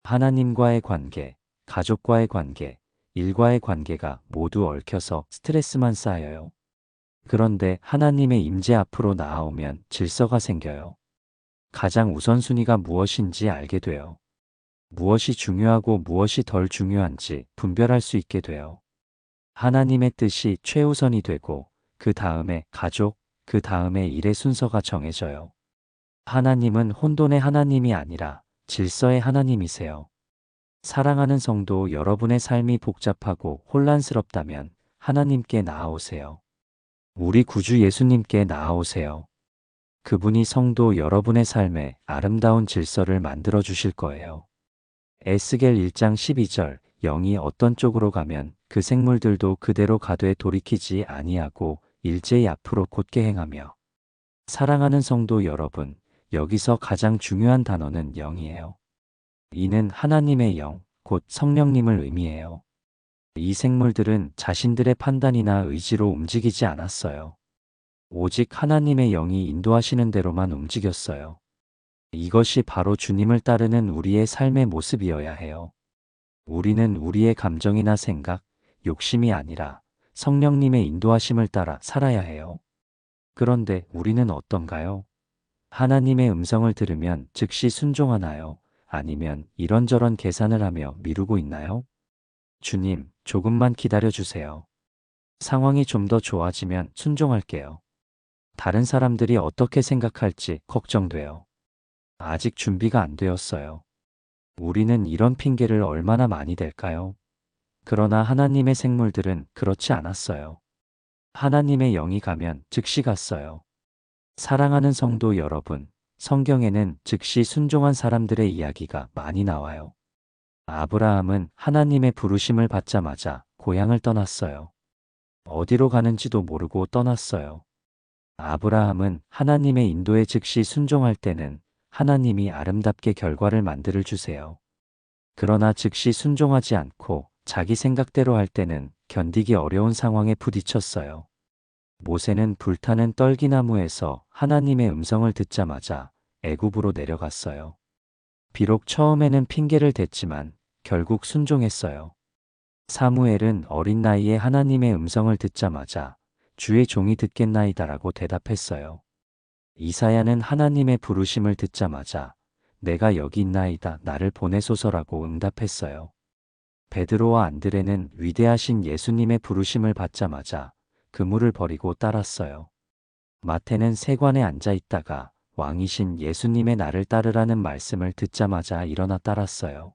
하나님과의 관계, 가족과의 관계, 일과의 관계가 모두 얽혀서 스트레스만 쌓여요. 그런데 하나님의 임재 앞으로 나아오면 질서가 생겨요. 가장 우선순위가 무엇인지 알게 돼요. 무엇이 중요하고 무엇이 덜 중요한지 분별할 수 있게 돼요. 하나님의 뜻이 최우선이 되고 그 다음에 가족, 그 다음에 일의 순서가 정해져요. 하나님은 혼돈의 하나님이 아니라 질서의 하나님이세요. 사랑하는 성도 여러분의 삶이 복잡하고 혼란스럽다면 하나님께 나아오세요. 우리 구주 예수님께 나아오세요. 그분이 성도 여러분의 삶에 아름다운 질서를 만들어 주실 거예요. 에스겔 1장 12절, 영이 어떤 쪽으로 가면 그 생물들도 그대로 가되 돌이키지 아니하고 일제히 앞으로 곧게 행하며. 사랑하는 성도 여러분, 여기서 가장 중요한 단어는 영이에요. 이는 하나님의 영, 곧 성령님을 의미해요. 이 생물들은 자신들의 판단이나 의지로 움직이지 않았어요. 오직 하나님의 영이 인도하시는 대로만 움직였어요. 이것이 바로 주님을 따르는 우리의 삶의 모습이어야 해요. 우리는 우리의 감정이나 생각, 욕심이 아니라 성령님의 인도하심을 따라 살아야 해요. 그런데 우리는 어떤가요? 하나님의 음성을 들으면 즉시 순종하나요? 아니면 이런저런 계산을 하며 미루고 있나요? 주님, 조금만 기다려 주세요. 상황이 좀 더 좋아지면 순종할게요. 다른 사람들이 어떻게 생각할지 걱정돼요. 아직 준비가 안 되었어요. 우리는 이런 핑계를 얼마나 많이 댈까요? 그러나 하나님의 생물들은 그렇지 않았어요. 하나님의 영이 가면 즉시 갔어요. 사랑하는 성도 여러분, 성경에는 즉시 순종한 사람들의 이야기가 많이 나와요. 아브라함은 하나님의 부르심을 받자마자 고향을 떠났어요. 어디로 가는지도 모르고 떠났어요. 아브라함은 하나님의 인도에 즉시 순종할 때는 하나님이 아름답게 결과를 만들어 주세요. 그러나 즉시 순종하지 않고 자기 생각대로 할 때는 견디기 어려운 상황에 부딪혔어요. 모세는 불타는 떨기나무에서 하나님의 음성을 듣자마자 애굽으로 내려갔어요. 비록 처음에는 핑계를 댔지만 결국 순종했어요. 사무엘은 어린 나이에 하나님의 음성을 듣자마자 주의 종이 듣겠나이다라고 대답했어요. 이사야는 하나님의 부르심을 듣자마자 내가 여기 있나이다 나를 보내소서라고 응답했어요. 베드로와 안드레는 위대하신 예수님의 부르심을 받자마자 그물을 버리고 따랐어요. 마태는 세관에 앉아 있다가 왕이신 예수님의 나를 따르라는 말씀을 듣자마자 일어나 따랐어요.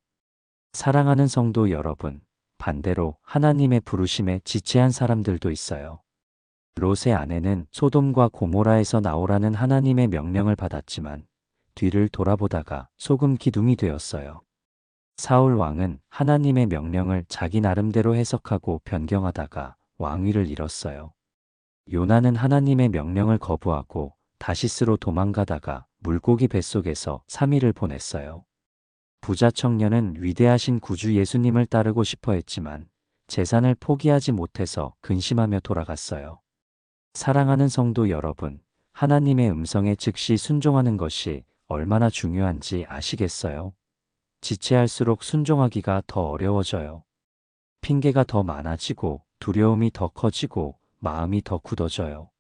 사랑하는 성도 여러분, 반대로 하나님의 부르심에 지체한 사람들도 있어요. 롯의 아내는 소돔과 고모라에서 나오라는 하나님의 명령을 받았지만 뒤를 돌아보다가 소금 기둥이 되었어요. 사울 왕은 하나님의 명령을 자기 나름대로 해석하고 변경하다가 왕위를 잃었어요. 요나는 하나님의 명령을 거부하고 다시스로 도망가다가 물고기 뱃속에서 3일을 보냈어요. 부자 청년은 위대하신 구주 예수님을 따르고 싶어 했지만 재산을 포기하지 못해서 근심하며 돌아갔어요. 사랑하는 성도 여러분, 하나님의 음성에 즉시 순종하는 것이 얼마나 중요한지 아시겠어요? 지체할수록 순종하기가 더 어려워져요. 핑계가 더 많아지고 두려움이 더 커지고 마음이 더 굳어져요.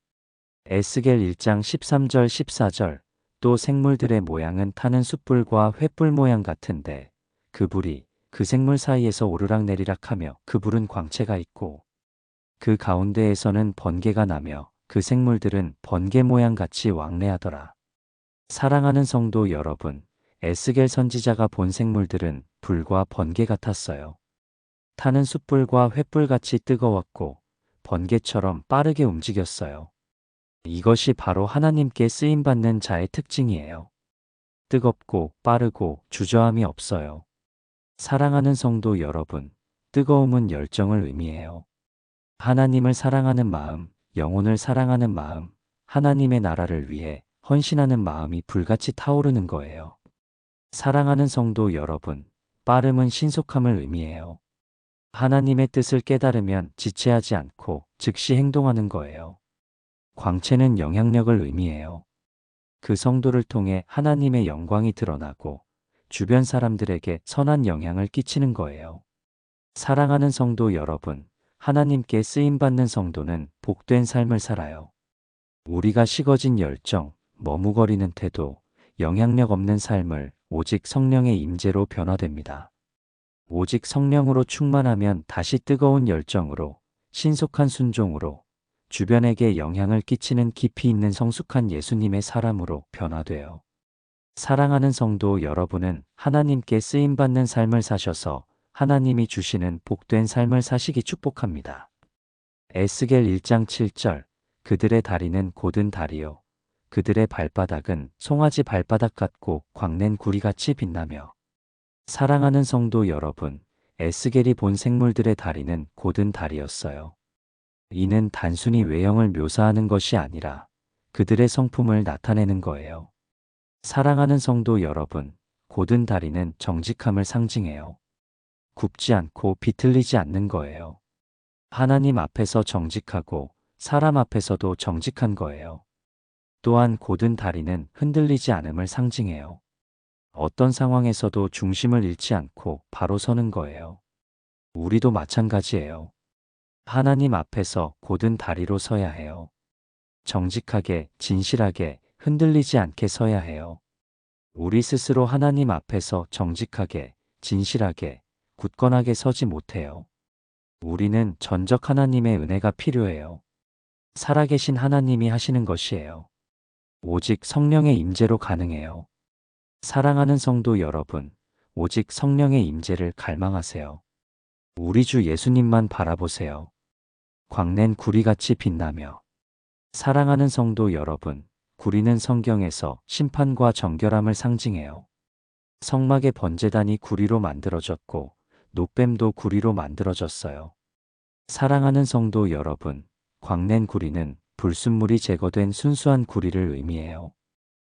에스겔 1장 13절 14절 또 생물들의 모양은 타는 숯불과 횃불 모양 같은데 그 불이 그 생물 사이에서 오르락내리락 하며 그 불은 광채가 있고 그 가운데에서는 번개가 나며 그 생물들은 번개 모양 같이 왕래하더라. 사랑하는 성도 여러분, 에스겔 선지자가 본 생물들은 불과 번개 같았어요. 타는 숯불과 횃불같이 뜨거웠고 번개처럼 빠르게 움직였어요. 이것이 바로 하나님께 쓰임받는 자의 특징이에요. 뜨겁고 빠르고 주저함이 없어요. 사랑하는 성도 여러분, 뜨거움은 열정을 의미해요. 하나님을 사랑하는 마음, 영혼을 사랑하는 마음, 하나님의 나라를 위해 헌신하는 마음이 불같이 타오르는 거예요. 사랑하는 성도 여러분, 빠름은 신속함을 의미해요. 하나님의 뜻을 깨달으면 지체하지 않고 즉시 행동하는 거예요. 광채는 영향력을 의미해요. 그 성도를 통해 하나님의 영광이 드러나고 주변 사람들에게 선한 영향을 끼치는 거예요. 사랑하는 성도 여러분, 하나님께 쓰임받는 성도는 복된 삶을 살아요. 우리가 식어진 열정, 머뭇거리는 태도, 영향력 없는 삶을 오직 성령의 임재로 변화됩니다. 오직 성령으로 충만하면 다시 뜨거운 열정으로, 신속한 순종으로, 주변에게 영향을 끼치는 깊이 있는 성숙한 예수님의 사람으로 변화돼요. 사랑하는 성도 여러분은 하나님께 쓰임받는 삶을 사셔서 하나님이 주시는 복된 삶을 사시기 축복합니다. 에스겔 1장 7절 그들의 다리는 곧은 다리요 그들의 발바닥은 송아지 발바닥 같고 광낸 구리같이 빛나며. 사랑하는 성도 여러분, 에스겔이 본 생물들의 다리는 곧은 다리였어요. 이는 단순히 외형을 묘사하는 것이 아니라 그들의 성품을 나타내는 거예요. 사랑하는 성도 여러분, 곧은 다리는 정직함을 상징해요. 굽지 않고 비틀리지 않는 거예요. 하나님 앞에서 정직하고 사람 앞에서도 정직한 거예요. 또한 곧은 다리는 흔들리지 않음을 상징해요. 어떤 상황에서도 중심을 잃지 않고 바로 서는 거예요. 우리도 마찬가지예요. 하나님 앞에서 곧은 다리로 서야 해요. 정직하게, 진실하게, 흔들리지 않게 서야 해요. 우리 스스로 하나님 앞에서 정직하게, 진실하게, 굳건하게 서지 못해요. 우리는 전적 하나님의 은혜가 필요해요. 살아계신 하나님이 하시는 것이에요. 오직 성령의 임재로 가능해요. 사랑하는 성도 여러분, 오직 성령의 임재를 갈망하세요. 우리 주 예수님만 바라보세요. 광낸 구리같이 빛나며. 사랑하는 성도 여러분, 구리는 성경에서 심판과 정결함을 상징해요. 성막의 번제단이 구리로 만들어졌고 놋뱀도 구리로 만들어졌어요. 사랑하는 성도 여러분, 광낸 구리는 불순물이 제거된 순수한 구리를 의미해요.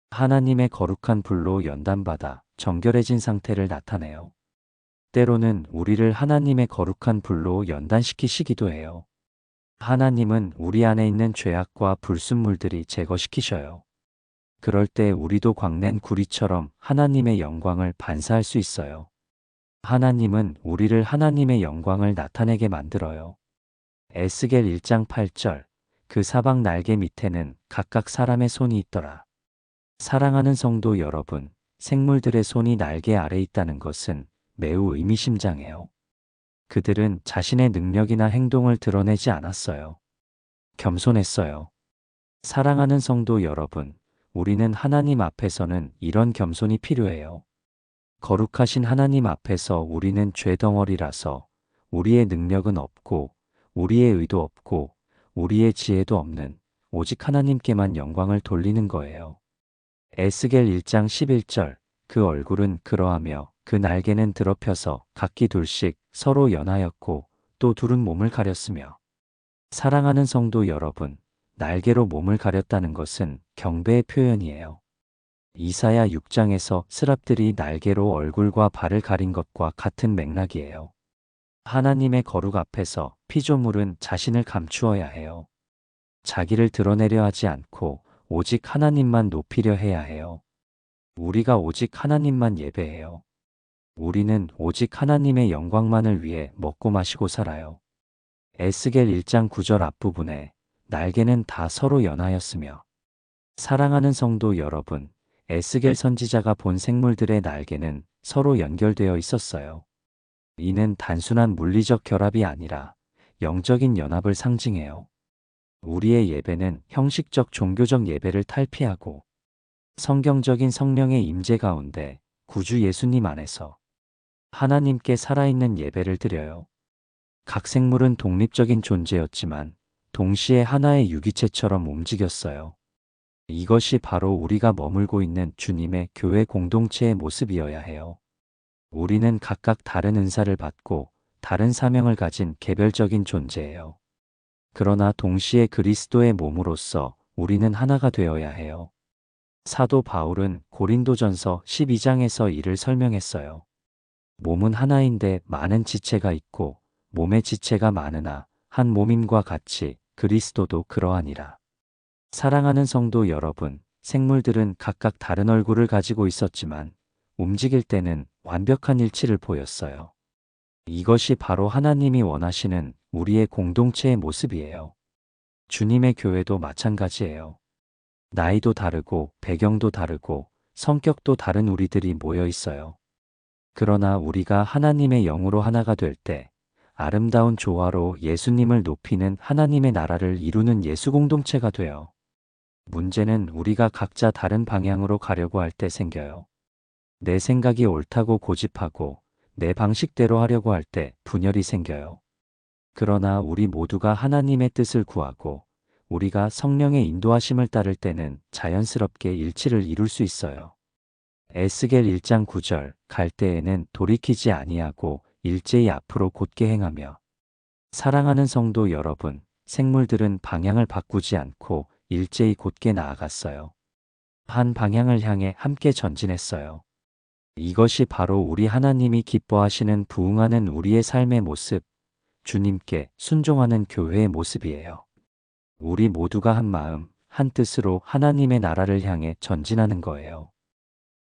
하나님의 거룩한 불로 연단받아 정결해진 상태를 나타내요. 때로는 우리를 하나님의 거룩한 불로 연단시키시기도 해요. 하나님은 우리 안에 있는 죄악과 불순물들이 제거시키셔요. 그럴 때 우리도 광낸 구리처럼 하나님의 영광을 반사할 수 있어요. 하나님은 우리를 하나님의 영광을 나타내게 만들어요. 에스겔 1장 8절 그 사방 날개 밑에는 각각 사람의 손이 있더라. 사랑하는 성도 여러분, 생물들의 손이 날개 아래 있다는 것은 매우 의미심장해요. 그들은 자신의 능력이나 행동을 드러내지 않았어요. 겸손했어요. 사랑하는 성도 여러분, 우리는 하나님 앞에서는 이런 겸손이 필요해요. 거룩하신 하나님 앞에서 우리는 죄덩어리라서 우리의 능력은 없고, 우리의 의도 없고, 우리의 지혜도 없는 오직 하나님께만 영광을 돌리는 거예요. 에스겔 1장 11절, 그 얼굴은 그러하며 그 날개는 드럽혀서 각기 둘씩 서로 연하였고 또 둘은 몸을 가렸으며. 사랑하는 성도 여러분, 날개로 몸을 가렸다는 것은 경배의 표현이에요. 이사야 6장에서 스랍들이 날개로 얼굴과 발을 가린 것과 같은 맥락이에요. 하나님의 거룩 앞에서 피조물은 자신을 감추어야 해요. 자기를 드러내려 하지 않고 오직 하나님만 높이려 해야 해요. 우리가 오직 하나님만 예배해요. 우리는 오직 하나님의 영광만을 위해 먹고 마시고 살아요. 에스겔 1장 9절 앞부분에 날개는 다 서로 연하였으며. 사랑하는 성도 여러분, 에스겔 선지자가 본 생물들의 날개는 서로 연결되어 있었어요. 이는 단순한 물리적 결합이 아니라 영적인 연합을 상징해요. 우리의 예배는 형식적 종교적 예배를 탈피하고 성경적인 성령의 임재 가운데 구주 예수님 안에서 하나님께 살아있는 예배를 드려요. 각 생물은 독립적인 존재였지만 동시에 하나의 유기체처럼 움직였어요. 이것이 바로 우리가 머물고 있는 주님의 교회 공동체의 모습이어야 해요. 우리는 각각 다른 은사를 받고 다른 사명을 가진 개별적인 존재예요. 그러나 동시에 그리스도의 몸으로서 우리는 하나가 되어야 해요. 사도 바울은 고린도전서 12장에서 이를 설명했어요. 몸은 하나인데 많은 지체가 있고 몸의 지체가 많으나 한 몸임과 같이 그리스도도 그러하니라. 사랑하는 성도 여러분, 생물들은 각각 다른 얼굴을 가지고 있었지만 움직일 때는 완벽한 일치를 보였어요. 이것이 바로 하나님이 원하시는 우리의 공동체의 모습이에요. 주님의 교회도 마찬가지예요. 나이도 다르고 배경도 다르고 성격도 다른 우리들이 모여 있어요. 그러나 우리가 하나님의 영으로 하나가 될 때 아름다운 조화로 예수님을 높이는 하나님의 나라를 이루는 예수 공동체가 돼요. 문제는 우리가 각자 다른 방향으로 가려고 할 때 생겨요. 내 생각이 옳다고 고집하고 내 방식대로 하려고 할 때 분열이 생겨요. 그러나 우리 모두가 하나님의 뜻을 구하고 우리가 성령의 인도하심을 따를 때는 자연스럽게 일치를 이룰 수 있어요. 에스겔 1장 9절, 갈 때에는 돌이키지 아니하고 일제히 앞으로 곧게 행하며. 사랑하는 성도 여러분, 생물들은 방향을 바꾸지 않고 일제히 곧게 나아갔어요. 한 방향을 향해 함께 전진했어요. 이것이 바로 우리 하나님이 기뻐하시는 부응하는 우리의 삶의 모습, 주님께 순종하는 교회의 모습이에요. 우리 모두가 한 마음, 한 뜻으로 하나님의 나라를 향해 전진하는 거예요.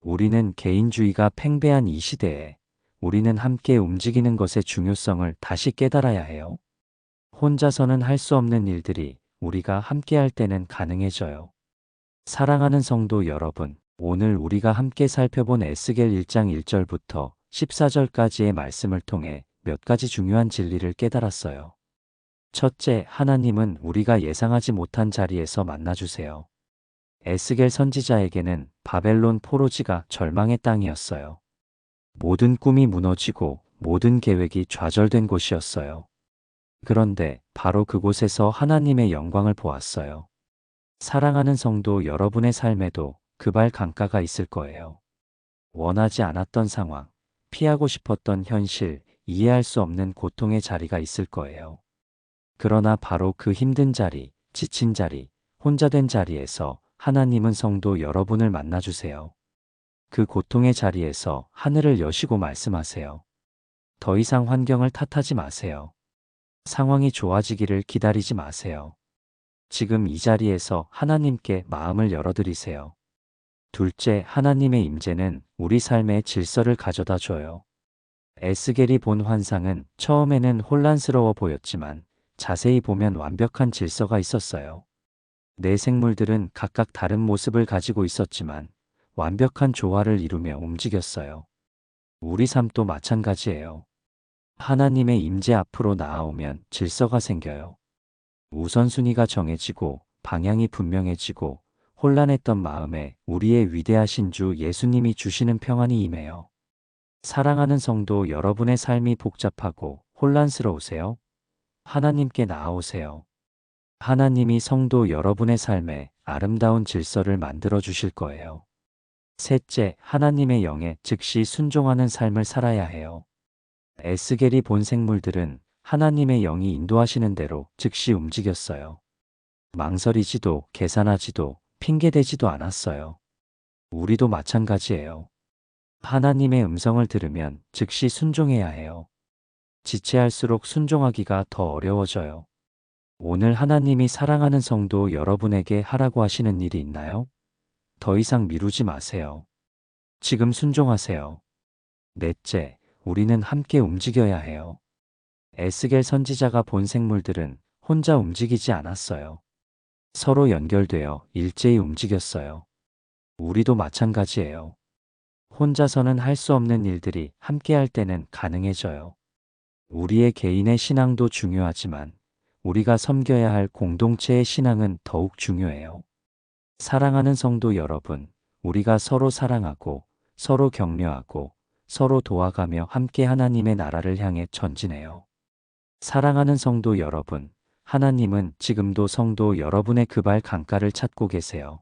우리는 개인주의가 팽배한 이 시대에 우리는 함께 움직이는 것의 중요성을 다시 깨달아야 해요. 혼자서는 할 수 없는 일들이 우리가 함께 할 때는 가능해져요. 사랑하는 성도 여러분, 오늘 우리가 함께 살펴본 에스겔 1장 1절부터 14절까지의 말씀을 통해 몇 가지 중요한 진리를 깨달았어요. 첫째, 하나님은 우리가 예상하지 못한 자리에서 만나주세요. 에스겔 선지자에게는 바벨론 포로지가 절망의 땅이었어요. 모든 꿈이 무너지고 모든 계획이 좌절된 곳이었어요. 그런데 바로 그곳에서 하나님의 영광을 보았어요. 사랑하는 성도 여러분의 삶에도 그발 강가가 있을 거예요. 원하지 않았던 상황, 피하고 싶었던 현실, 이해할 수 없는 고통의 자리가 있을 거예요. 그러나 바로 그 힘든 자리, 지친 자리, 혼자 된 자리에서 하나님은 성도 여러분을 만나주세요. 그 고통의 자리에서 하늘을 여시고 말씀하세요. 더 이상 환경을 탓하지 마세요. 상황이 좋아지기를 기다리지 마세요. 지금 이 자리에서 하나님께 마음을 열어드리세요. 둘째, 하나님의 임재는 우리 삶의 질서를 가져다 줘요. 에스겔이 본 환상은 처음에는 혼란스러워 보였지만 자세히 보면 완벽한 질서가 있었어요. 네 생물들은 각각 다른 모습을 가지고 있었지만 완벽한 조화를 이루며 움직였어요. 우리 삶도 마찬가지예요. 하나님의 임재 앞으로 나아오면 질서가 생겨요. 우선순위가 정해지고 방향이 분명해지고 혼란했던 마음에 우리의 위대하신 주 예수님이 주시는 평안이 임해요. 사랑하는 성도 여러분의 삶이 복잡하고 혼란스러우세요? 하나님께 나아오세요. 하나님이 성도 여러분의 삶에 아름다운 질서를 만들어 주실 거예요. 셋째, 하나님의 영에 즉시 순종하는 삶을 살아야 해요. 에스겔이 본 생물들은 하나님의 영이 인도하시는 대로 즉시 움직였어요. 망설이지도 계산하지도 핑계대지도 않았어요. 우리도 마찬가지예요. 하나님의 음성을 들으면 즉시 순종해야 해요. 지체할수록 순종하기가 더 어려워져요. 오늘 하나님이 사랑하는 성도 여러분에게 하라고 하시는 일이 있나요? 더 이상 미루지 마세요. 지금 순종하세요. 넷째, 우리는 함께 움직여야 해요. 에스겔 선지자가 본 생물들은 혼자 움직이지 않았어요. 서로 연결되어 일제히 움직였어요. 우리도 마찬가지예요. 혼자서는 할 수 없는 일들이 함께 할 때는 가능해져요. 우리의 개인의 신앙도 중요하지만 우리가 섬겨야 할 공동체의 신앙은 더욱 중요해요. 사랑하는 성도 여러분, 우리가 서로 사랑하고 서로 격려하고 서로 도와가며 함께 하나님의 나라를 향해 전진해요. 사랑하는 성도 여러분, 하나님은 지금도 성도 여러분의 그 발 강가를 찾고 계세요.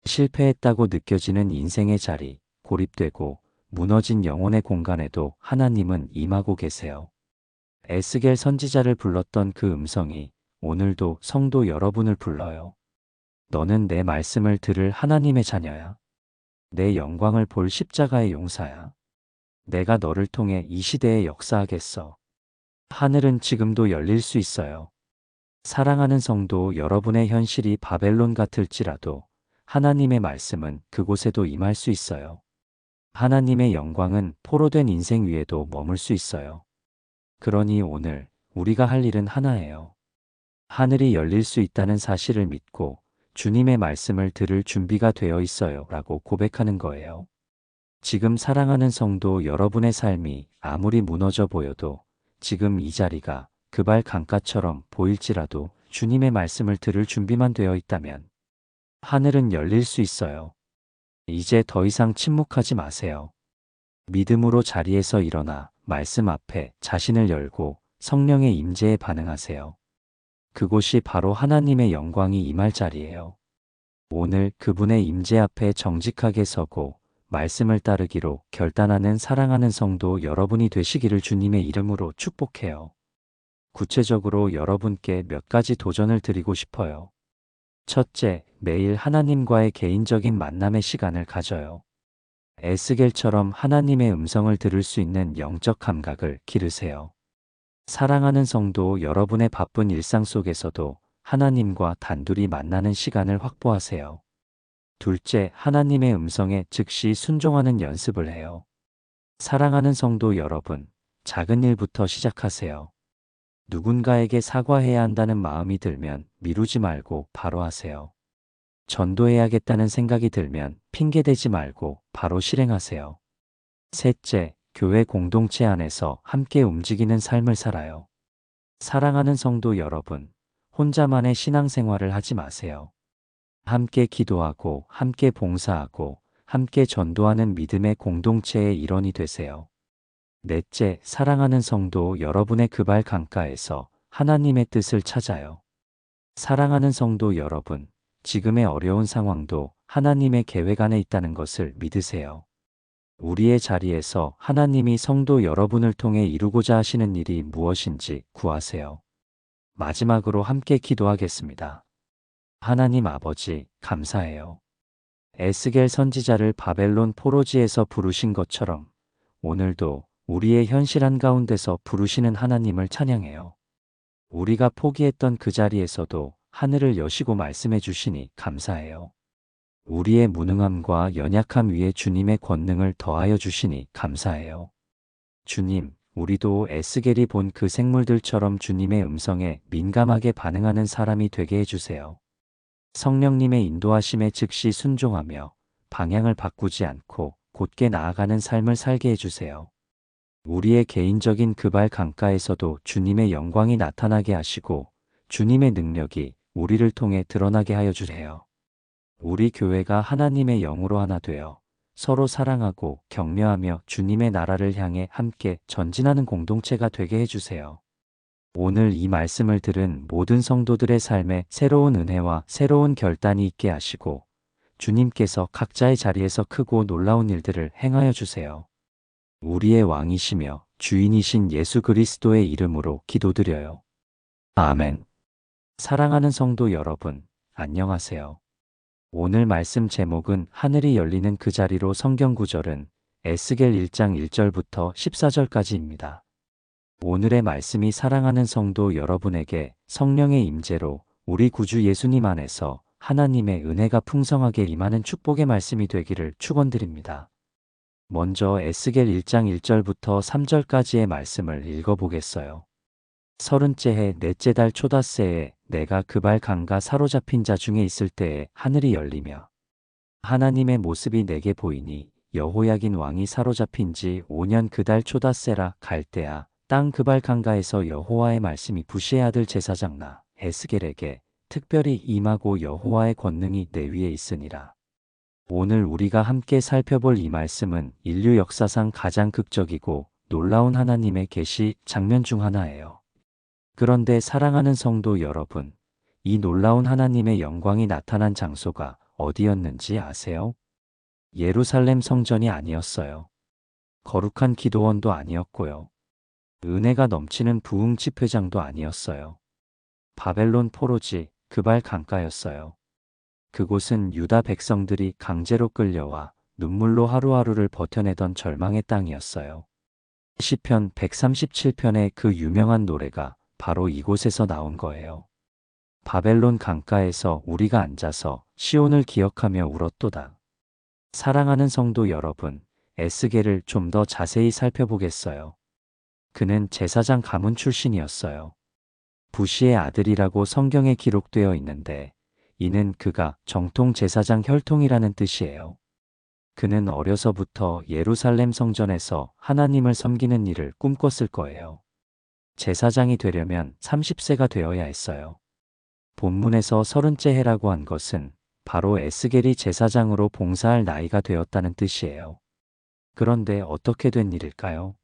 실패했다고 느껴지는 인생의 자리, 고립되고 무너진 영혼의 공간에도 하나님은 임하고 계세요. 에스겔 선지자를 불렀던 그 음성이 오늘도 성도 여러분을 불러요. 너는 내 말씀을 들을 하나님의 자녀야. 내 영광을 볼 십자가의 용사야. 내가 너를 통해 이 시대에 역사하겠어. 하늘은 지금도 열릴 수 있어요. 사랑하는 성도 여러분의 현실이 바벨론 같을지라도 하나님의 말씀은 그곳에도 임할 수 있어요. 하나님의 영광은 포로된 인생 위에도 머물 수 있어요. 그러니 오늘 우리가 할 일은 하나예요. 하늘이 열릴 수 있다는 사실을 믿고 주님의 말씀을 들을 준비가 되어 있어요 라고 고백하는 거예요. 지금 사랑하는 성도 여러분의 삶이 아무리 무너져 보여도 지금 이 자리가 그 발 강가처럼 보일지라도 주님의 말씀을 들을 준비만 되어 있다면 하늘은 열릴 수 있어요. 이제 더 이상 침묵하지 마세요. 믿음으로 자리에서 일어나 말씀 앞에 자신을 열고 성령의 임재에 반응하세요. 그곳이 바로 하나님의 영광이 임할 자리예요. 오늘 그분의 임재 앞에 정직하게 서고 말씀을 따르기로 결단하는 사랑하는 성도 여러분이 되시기를 주님의 이름으로 축복해요. 구체적으로 여러분께 몇 가지 도전을 드리고 싶어요. 첫째, 매일 하나님과의 개인적인 만남의 시간을 가져요. 에스겔처럼 하나님의 음성을 들을 수 있는 영적 감각을 기르세요. 사랑하는 성도 여러분의 바쁜 일상 속에서도 하나님과 단둘이 만나는 시간을 확보하세요. 둘째, 하나님의 음성에 즉시 순종하는 연습을 해요. 사랑하는 성도 여러분, 작은 일부터 시작하세요. 누군가에게 사과해야 한다는 마음이 들면 미루지 말고 바로 하세요. 전도해야겠다는 생각이 들면 핑계대지 말고 바로 실행하세요. 셋째, 교회 공동체 안에서 함께 움직이는 삶을 살아요. 사랑하는 성도 여러분, 혼자만의 신앙생활을 하지 마세요. 함께 기도하고 함께 봉사하고 함께 전도하는 믿음의 공동체의 일원이 되세요. 넷째, 사랑하는 성도 여러분의 그 발 강가에서 하나님의 뜻을 찾아요. 사랑하는 성도 여러분, 지금의 어려운 상황도 하나님의 계획 안에 있다는 것을 믿으세요. 우리의 자리에서 하나님이 성도 여러분을 통해 이루고자 하시는 일이 무엇인지 구하세요. 마지막으로 함께 기도하겠습니다. 하나님 아버지, 감사해요. 에스겔 선지자를 바벨론 포로지에서 부르신 것처럼 오늘도 우리의 현실 한가운데서 부르시는 하나님을 찬양해요. 우리가 포기했던 그 자리에서도 하늘을 여시고 말씀해 주시니 감사해요. 우리의 무능함과 연약함 위에 주님의 권능을 더하여 주시니 감사해요. 주님, 우리도 에스겔이 본 그 생물들처럼 주님의 음성에 민감하게 반응하는 사람이 되게 해주세요. 성령님의 인도하심에 즉시 순종하며 방향을 바꾸지 않고 곧게 나아가는 삶을 살게 해주세요. 우리의 개인적인 그발 강가에서도 주님의 영광이 나타나게 하시고 주님의 능력이 우리를 통해 드러나게 하여 주세요. 우리 교회가 하나님의 영으로 하나 되어 서로 사랑하고 격려하며 주님의 나라를 향해 함께 전진하는 공동체가 되게 해주세요. 오늘 이 말씀을 들은 모든 성도들의 삶에 새로운 은혜와 새로운 결단이 있게 하시고 주님께서 각자의 자리에서 크고 놀라운 일들을 행하여 주세요. 우리의 왕이시며 주인이신 예수 그리스도의 이름으로 기도드려요. 아멘. 사랑하는 성도 여러분, 안녕하세요. 오늘 말씀 제목은 하늘이 열리는 그 자리로. 성경 구절은 에스겔 1장 1절부터 14절까지입니다. 오늘의 말씀이 사랑하는 성도 여러분에게 성령의 임재로 우리 구주 예수님 안에서 하나님의 은혜가 풍성하게 임하는 축복의 말씀이 되기를 축원드립니다. 먼저 에스겔 1장 1절부터 3절까지의 말씀을 읽어보겠어요. 30째 해 넷째 달 초닷새에 내가 그발 강가 사로잡힌 자 중에 있을 때에 하늘이 열리며 하나님의 모습이 내게 보이니 여호야긴 왕이 사로잡힌 지 5년 그 달 초닷새라. 갈대아 땅 그발 강가에서 여호와의 말씀이 부시의 아들 제사장 나 에스겔에게 특별히 임하고 여호와의 권능이 내 위에 있으니라. 오늘 우리가 함께 살펴볼 이 말씀은 인류 역사상 가장 극적이고 놀라운 하나님의 계시 장면 중 하나예요. 그런데 사랑하는 성도 여러분, 이 놀라운 하나님의 영광이 나타난 장소가 어디였는지 아세요? 예루살렘 성전이 아니었어요. 거룩한 기도원도 아니었고요. 은혜가 넘치는 부흥 집회장도 아니었어요. 바벨론 포로지 그발 강가였어요. 그곳은 유다 백성들이 강제로 끌려와 눈물로 하루하루를 버텨내던 절망의 땅이었어요. 시편 137편의 그 유명한 노래가 바로 이곳에서 나온 거예요. 바벨론 강가에서 우리가 앉아서 시온을 기억하며 울었도다. 사랑하는 성도 여러분, 에스겔을 좀 더 자세히 살펴보겠어요. 그는 제사장 가문 출신이었어요. 부시의 아들이라고 성경에 기록되어 있는데 이는 그가 정통 제사장 혈통이라는 뜻이에요. 그는 어려서부터 예루살렘 성전에서 하나님을 섬기는 일을 꿈꿨을 거예요. 제사장이 되려면 30세가 되어야 했어요. 본문에서 30째 해라고 한 것은 바로 에스겔이 제사장으로 봉사할 나이가 되었다는 뜻이에요. 그런데 어떻게 된 일일까요?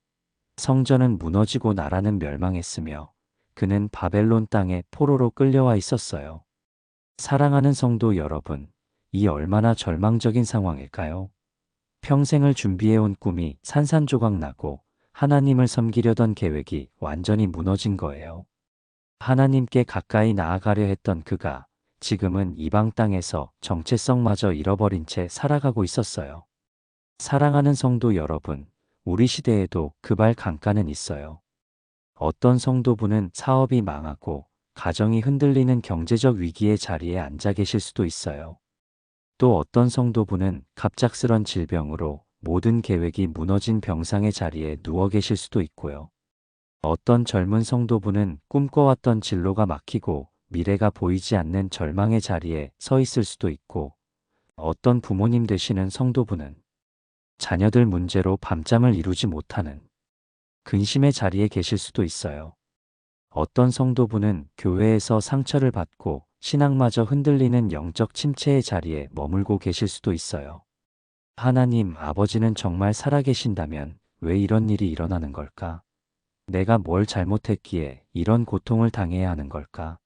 성전은 무너지고 나라는 멸망했으며 그는 바벨론 땅에 포로로 끌려와 있었어요. 사랑하는 성도 여러분, 이 얼마나 절망적인 상황일까요? 평생을 준비해온 꿈이 산산조각 나고 하나님을 섬기려던 계획이 완전히 무너진 거예요. 하나님께 가까이 나아가려 했던 그가 지금은 이방 땅에서 정체성마저 잃어버린 채 살아가고 있었어요. 사랑하는 성도 여러분, 우리 시대에도 그발 강가는 있어요. 어떤 성도분은 사업이 망하고 가정이 흔들리는 경제적 위기의 자리에 앉아 계실 수도 있어요. 또 어떤 성도분은 갑작스런 질병으로 모든 계획이 무너진 병상의 자리에 누워 계실 수도 있고요. 어떤 젊은 성도분은 꿈꿔왔던 진로가 막히고 미래가 보이지 않는 절망의 자리에 서 있을 수도 있고, 어떤 부모님 되시는 성도분은 자녀들 문제로 밤잠을 이루지 못하는 근심의 자리에 계실 수도 있어요. 어떤 성도분은 교회에서 상처를 받고 신앙마저 흔들리는 영적 침체의 자리에 머물고 계실 수도 있어요. 하나님 아버지는 정말 살아계신다면 왜 이런 일이 일어나는 걸까? 내가 뭘 잘못했기에 이런 고통을 당해야 하는 걸까?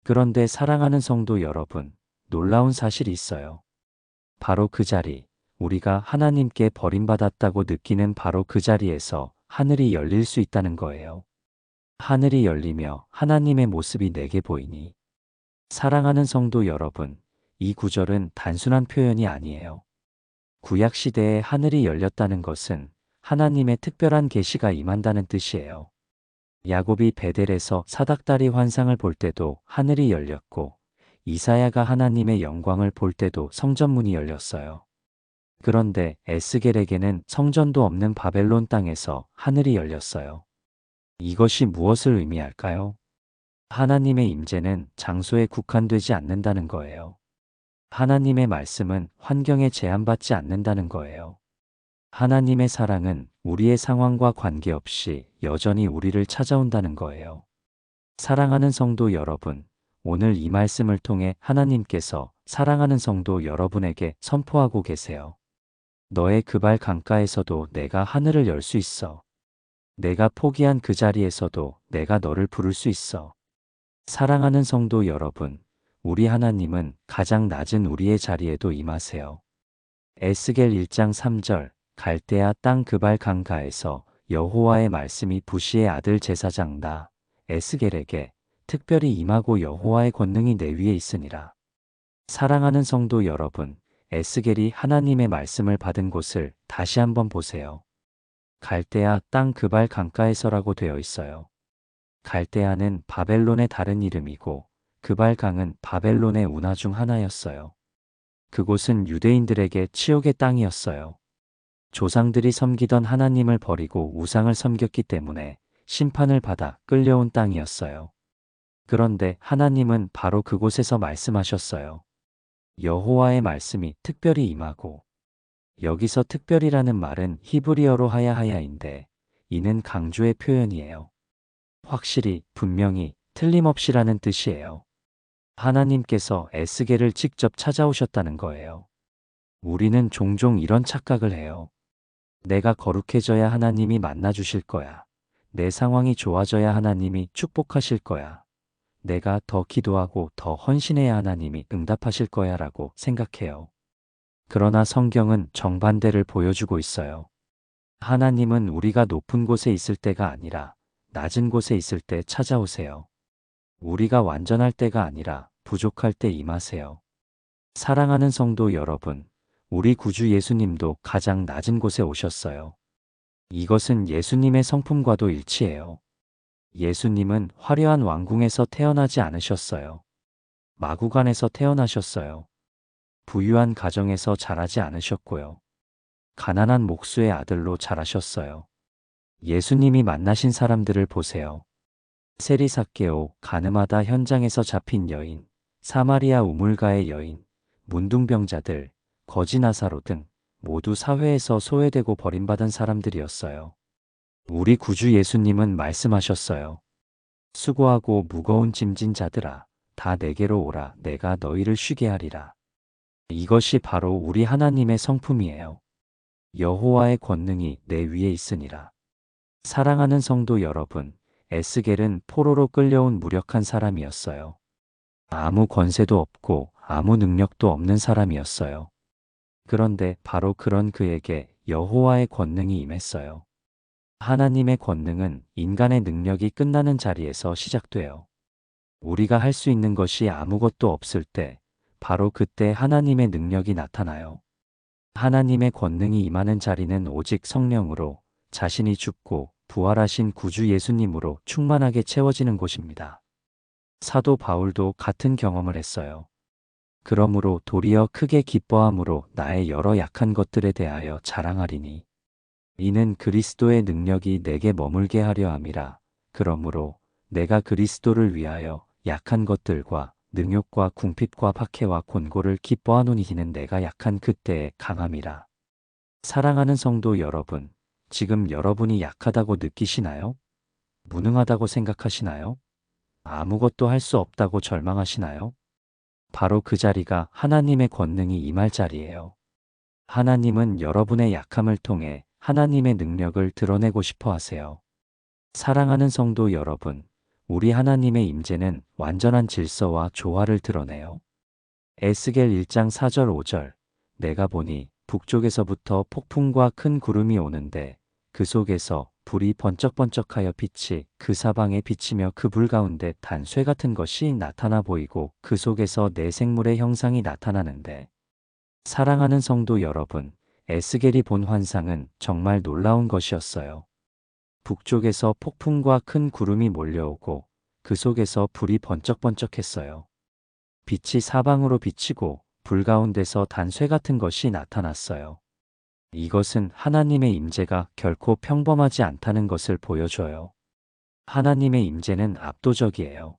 그런데 사랑하는 성도 여러분, 놀라운 사실이 있어요. 바로 그 자리, 우리가 하나님께 버림받았다고 느끼는 바로 그 자리에서 하늘이 열릴 수 있다는 거예요. 하늘이 열리며 하나님의 모습이 내게 보이니. 사랑하는 성도 여러분, 이 구절은 단순한 표현이 아니에요. 구약시대에 하늘이 열렸다는 것은 하나님의 특별한 계시가 임한다는 뜻이에요. 야곱이 베델에서 사닥다리 환상을 볼 때도 하늘이 열렸고, 이사야가 하나님의 영광을 볼 때도 성전문이 열렸어요. 그런데 에스겔에게는 성전도 없는 바벨론 땅에서 하늘이 열렸어요. 이것이 무엇을 의미할까요? 하나님의 임재는 장소에 국한되지 않는다는 거예요. 하나님의 말씀은 환경에 제한받지 않는다는 거예요. 하나님의 사랑은 우리의 상황과 관계없이 여전히 우리를 찾아온다는 거예요. 사랑하는 성도 여러분, 오늘 이 말씀을 통해 하나님께서 사랑하는 성도 여러분에게 선포하고 계세요. 너의 그 발 강가에서도 내가 하늘을 열 수 있어. 내가 포기한 그 자리에서도 내가 너를 부를 수 있어. 사랑하는 성도 여러분, 우리 하나님은 가장 낮은 우리의 자리에도 임하세요. 에스겔 1장 3절, 갈대아 땅 그 발 강가에서 여호와의 말씀이 부시의 아들 제사장 나 에스겔에게 특별히 임하고 여호와의 권능이 내 위에 있으니라. 사랑하는 성도 여러분, 에스겔이 하나님의 말씀을 받은 곳을 다시 한번 보세요. 갈대아 땅 그 발 강가에서라고 되어 있어요. 갈대아는 바벨론의 다른 이름이고 그 발 강은 바벨론의 운하 중 하나였어요. 그곳은 유대인들에게 치욕의 땅이었어요. 조상들이 섬기던 하나님을 버리고 우상을 섬겼기 때문에 심판을 받아 끌려온 땅이었어요. 그런데 하나님은 바로 그곳에서 말씀하셨어요. 여호와의 말씀이 특별히 임하고, 여기서 특별이라는 말은 히브리어로 하야하야인데 이는 강조의 표현이에요. 확실히, 분명히, 틀림없이라는 뜻이에요. 하나님께서 에스겔을 직접 찾아오셨다는 거예요. 우리는 종종 이런 착각을 해요. 내가 거룩해져야 하나님이 만나주실 거야. 내 상황이 좋아져야 하나님이 축복하실 거야. 내가 더 기도하고 더 헌신해야 하나님이 응답하실 거야 라고 생각해요. 그러나 성경은 정반대를 보여주고 있어요. 하나님은 우리가 높은 곳에 있을 때가 아니라 낮은 곳에 있을 때 찾아오세요. 우리가 완전할 때가 아니라 부족할 때 임하세요. 사랑하는 성도 여러분, 우리 구주 예수님도 가장 낮은 곳에 오셨어요. 이것은 예수님의 성품과도 일치해요. 예수님은 화려한 왕궁에서 태어나지 않으셨어요. 마구간에서 태어나셨어요. 부유한 가정에서 자라지 않으셨고요. 가난한 목수의 아들로 자라셨어요. 예수님이 만나신 사람들을 보세요. 세리삭개오, 가늠하다 현장에서 잡힌 여인, 사마리아 우물가의 여인, 문둥병자들, 거지 나사로 등 모두 사회에서 소외되고 버림받은 사람들이었어요. 우리 구주 예수님은 말씀하셨어요. 수고하고 무거운 짐진 자들아, 다 내게로 오라, 내가 너희를 쉬게 하리라. 이것이 바로 우리 하나님의 성품이에요. 여호와의 권능이 내 위에 있으니라. 사랑하는 성도 여러분, 에스겔은 포로로 끌려온 무력한 사람이었어요. 아무 권세도 없고 아무 능력도 없는 사람이었어요. 그런데 바로 그런 그에게 여호와의 권능이 임했어요. 하나님의 권능은 인간의 능력이 끝나는 자리에서 시작돼요. 우리가 할 수 있는 것이 아무것도 없을 때, 바로 그때 하나님의 능력이 나타나요. 하나님의 권능이 임하는 자리는 오직 성령으로 자신이 죽고 부활하신 구주 예수님으로 충만하게 채워지는 곳입니다. 사도 바울도 같은 경험을 했어요. 그러므로 도리어 크게 기뻐함으로 나의 여러 약한 것들에 대하여 자랑하리니 이는 그리스도의 능력이 내게 머물게 하려 함이라. 그러므로 내가 그리스도를 위하여 약한 것들과 능욕과 궁핍과 박해와 곤고를 기뻐하노니 이는 내가 약한 그때의 강함이라. 사랑하는 성도 여러분, 지금 여러분이 약하다고 느끼시나요? 무능하다고 생각하시나요? 아무것도 할 수 없다고 절망하시나요? 바로 그 자리가 하나님의 권능이 임할 자리예요. 하나님은 여러분의 약함을 통해 하나님의 능력을 드러내고 싶어 하세요. 사랑하는 성도 여러분, 우리 하나님의 임재는 완전한 질서와 조화를 드러내요. 에스겔 1장 4절 5절, 내가 보니 북쪽에서부터 폭풍과 큰 구름이 오는데 그 속에서 불이 번쩍번쩍하여 빛이 그 사방에 비치며 그 불 가운데 단쇠 같은 것이 나타나 보이고 그 속에서 내 생물의 형상이 나타나는데, 사랑하는 성도 여러분, 에스겔이 본 환상은 정말 놀라운 것이었어요. 북쪽에서 폭풍과 큰 구름이 몰려오고 그 속에서 불이 번쩍번쩍했어요. 빛이 사방으로 비치고 불 가운데서 단쇠 같은 것이 나타났어요. 이것은 하나님의 임재가 결코 평범하지 않다는 것을 보여줘요. 하나님의 임재는 압도적이에요.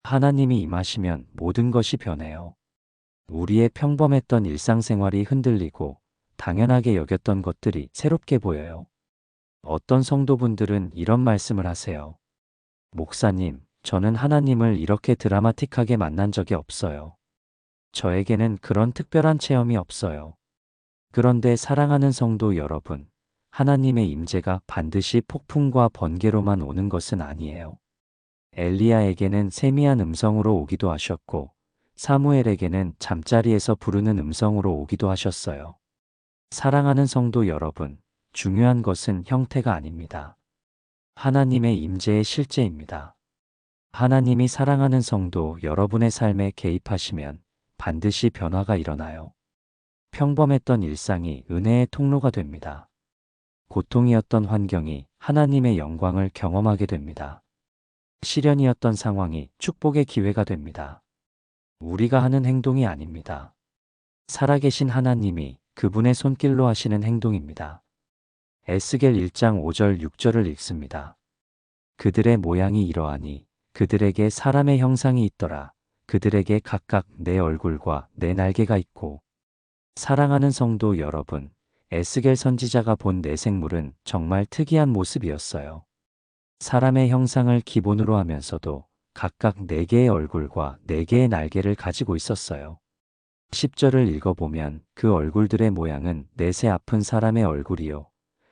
하나님이 임하시면 모든 것이 변해요. 우리의 평범했던 일상생활이 흔들리고 당연하게 여겼던 것들이 새롭게 보여요. 어떤 성도분들은 이런 말씀을 하세요. 목사님, 저는 하나님을 이렇게 드라마틱하게 만난 적이 없어요. 저에게는 그런 특별한 체험이 없어요. 그런데 사랑하는 성도 여러분, 하나님의 임재가 반드시 폭풍과 번개로만 오는 것은 아니에요. 엘리야에게는 세미한 음성으로 오기도 하셨고, 사무엘에게는 잠자리에서 부르는 음성으로 오기도 하셨어요. 사랑하는 성도 여러분, 중요한 것은 형태가 아닙니다. 하나님의 임재의 실제입니다. 하나님이 사랑하는 성도 여러분의 삶에 개입하시면 반드시 변화가 일어나요. 평범했던 일상이 은혜의 통로가 됩니다. 고통이었던 환경이 하나님의 영광을 경험하게 됩니다. 시련이었던 상황이 축복의 기회가 됩니다. 우리가 하는 행동이 아닙니다. 살아계신 하나님이 그분의 손길로 하시는 행동입니다. 에스겔 1장 5절 6절을 읽습니다. 그들의 모양이 이러하니 그들에게 사람의 형상이 있더라. 그들에게 각각 내 얼굴과 내 날개가 있고. 사랑하는 성도 여러분, 에스겔 선지자가 본 내생물은 정말 특이한 모습이었어요. 사람의 형상을 기본으로 하면서도 각각 4개의 얼굴과 4개의 날개를 가지고 있었어요. 10절을 읽어보면 그 얼굴들의 모양은 넷의 앞은 사람의 얼굴이요.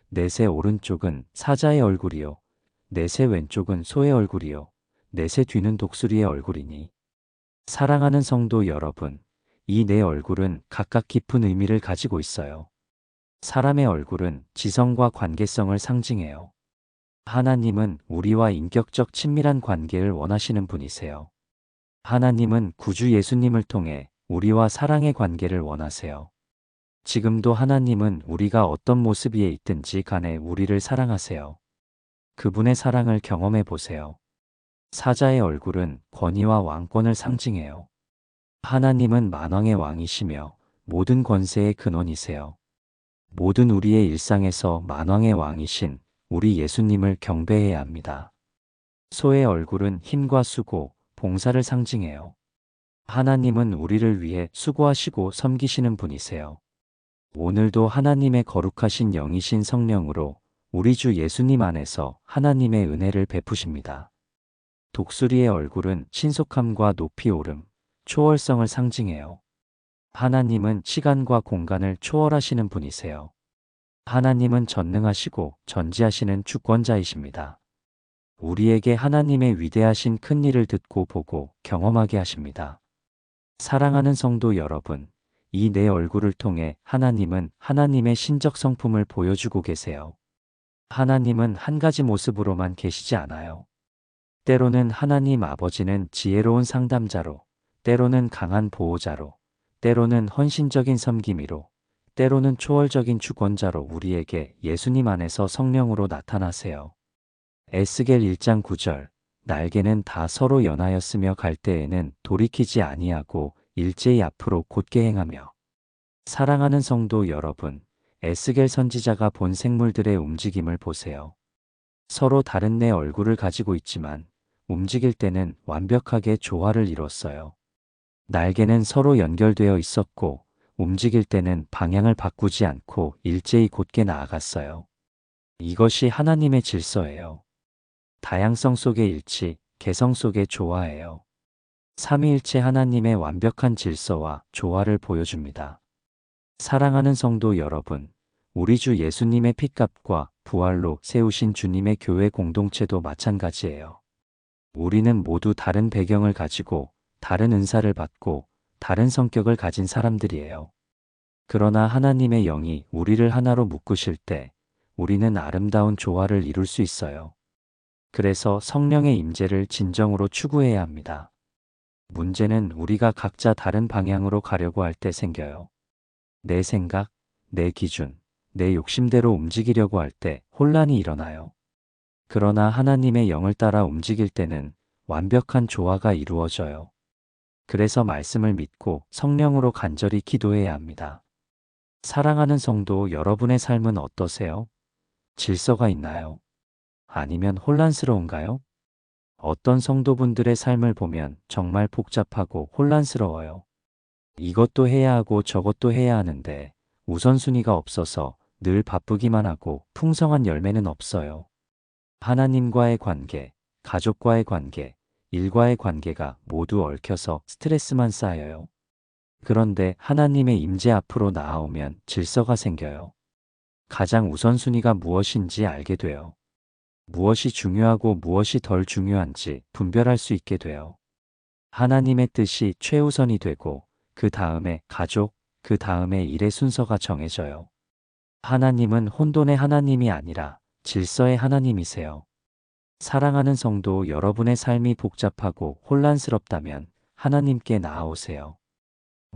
넷의 오른쪽은 사자의 얼굴이요. 넷의 왼쪽은 소의 얼굴이요. 넷의 뒤는 독수리의 얼굴이니. 사랑하는 성도 여러분, 이 네 얼굴은 각각 깊은 의미를 가지고 있어요. 사람의 얼굴은 지성과 관계성을 상징해요. 하나님은 우리와 인격적 친밀한 관계를 원하시는 분이세요. 하나님은 구주 예수님을 통해 우리와 사랑의 관계를 원하세요. 지금도 하나님은 우리가 어떤 모습 위에 있든지 간에 우리를 사랑하세요. 그분의 사랑을 경험해 보세요. 사자의 얼굴은 권위와 왕권을 상징해요. 하나님은 만왕의 왕이시며 모든 권세의 근원이세요. 모든 우리의 일상에서 만왕의 왕이신 우리 예수님을 경배해야 합니다. 소의 얼굴은 힘과 수고, 봉사를 상징해요. 하나님은 우리를 위해 수고하시고 섬기시는 분이세요. 오늘도 하나님의 거룩하신 영이신 성령으로 우리 주 예수님 안에서 하나님의 은혜를 베푸십니다. 독수리의 얼굴은 신속함과 높이 오름, 초월성을 상징해요. 하나님은 시간과 공간을 초월하시는 분이세요. 하나님은 전능하시고 전지하시는 주권자이십니다. 우리에게 하나님의 위대하신 큰 일을 듣고 보고 경험하게 하십니다. 사랑하는 성도 여러분, 이 네 얼굴을 통해 하나님은 하나님의 신적 성품을 보여주고 계세요. 하나님은 한 가지 모습으로만 계시지 않아요. 때로는 하나님 아버지는 지혜로운 상담자로, 때로는 강한 보호자로, 때로는 헌신적인 섬김이로, 때로는 초월적인 주권자로 우리에게 예수님 안에서 성령으로 나타나세요. 에스겔 1장 9절, 날개는 다 서로 연하였으며 갈 때에는 돌이키지 아니하고 일제히 앞으로 곧게 행하며. 사랑하는 성도 여러분, 에스겔 선지자가 본 생물들의 움직임을 보세요. 서로 다른 네 얼굴을 가지고 있지만 움직일 때는 완벽하게 조화를 이뤘어요. 날개는 서로 연결되어 있었고 움직일 때는 방향을 바꾸지 않고 일제히 곧게 나아갔어요. 이것이 하나님의 질서예요. 다양성 속의 일치, 개성 속의 조화예요. 삼위일체 하나님의 완벽한 질서와 조화를 보여줍니다. 사랑하는 성도 여러분, 우리 주 예수님의 핏값과 부활로 세우신 주님의 교회 공동체도 마찬가지예요. 우리는 모두 다른 배경을 가지고 다른 은사를 받고 다른 성격을 가진 사람들이에요. 그러나 하나님의 영이 우리를 하나로 묶으실 때 우리는 아름다운 조화를 이룰 수 있어요. 그래서 성령의 임재를 진정으로 추구해야 합니다. 문제는 우리가 각자 다른 방향으로 가려고 할 때 생겨요. 내 생각, 내 기준, 내 욕심대로 움직이려고 할 때 혼란이 일어나요. 그러나 하나님의 영을 따라 움직일 때는 완벽한 조화가 이루어져요. 그래서 말씀을 믿고 성령으로 간절히 기도해야 합니다. 사랑하는 성도 여러분의 삶은 어떠세요? 질서가 있나요? 아니면 혼란스러운가요? 어떤 성도분들의 삶을 보면 정말 복잡하고 혼란스러워요. 이것도 해야 하고 저것도 해야 하는데 우선순위가 없어서 늘 바쁘기만 하고 풍성한 열매는 없어요. 하나님과의 관계, 가족과의 관계, 일과의 관계가 모두 얽혀서 스트레스만 쌓여요. 그런데 하나님의 임재 앞으로 나아오면 질서가 생겨요. 가장 우선순위가 무엇인지 알게 돼요. 무엇이 중요하고 무엇이 덜 중요한지 분별할 수 있게 돼요. 하나님의 뜻이 최우선이 되고 그 다음에 가족, 그 다음에 일의 순서가 정해져요. 하나님은 혼돈의 하나님이 아니라 질서의 하나님이세요. 사랑하는 성도 여러분의 삶이 복잡하고 혼란스럽다면 하나님께 나아오세요.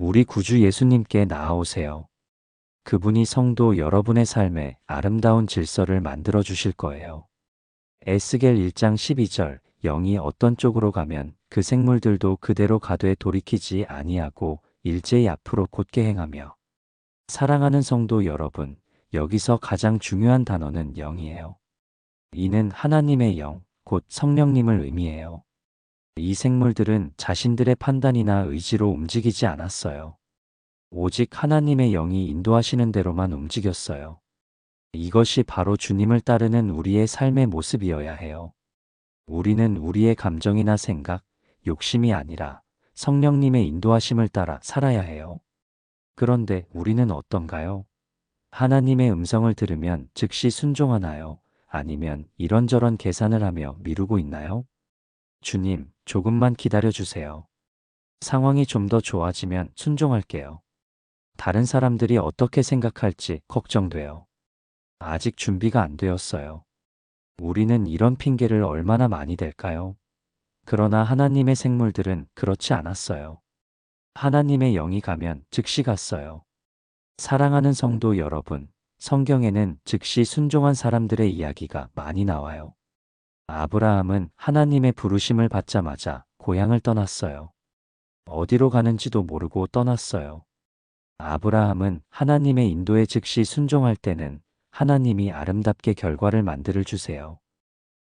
우리 구주 예수님께 나아오세요. 그분이 성도 여러분의 삶에 아름다운 질서를 만들어 주실 거예요. 에스겔 1장 12절 영이 어떤 쪽으로 가면 그 생물들도 그대로 가되 돌이키지 아니하고 일제히 앞으로 곧게 행하며. 사랑하는 성도 여러분, 여기서 가장 중요한 단어는 영이에요. 이는 하나님의 영, 곧 성령님을 의미해요. 이 생물들은 자신들의 판단이나 의지로 움직이지 않았어요. 오직 하나님의 영이 인도하시는 대로만 움직였어요. 이것이 바로 주님을 따르는 우리의 삶의 모습이어야 해요. 우리는 우리의 감정이나 생각, 욕심이 아니라 성령님의 인도하심을 따라 살아야 해요. 그런데 우리는 어떤가요? 하나님의 음성을 들으면 즉시 순종하나요? 아니면 이런저런 계산을 하며 미루고 있나요? 주님, 조금만 기다려 주세요. 상황이 좀 더 좋아지면 순종할게요. 다른 사람들이 어떻게 생각할지 걱정돼요. 아직 준비가 안 되었어요. 우리는 이런 핑계를 얼마나 많이 댈까요? 그러나 하나님의 생물들은 그렇지 않았어요. 하나님의 영이 가면 즉시 갔어요. 사랑하는 성도 여러분, 성경에는 즉시 순종한 사람들의 이야기가 많이 나와요. 아브라함은 하나님의 부르심을 받자마자 고향을 떠났어요. 어디로 가는지도 모르고 떠났어요. 아브라함은 하나님의 인도에 즉시 순종할 때는 하나님이 아름답게 결과를 만들어 주세요.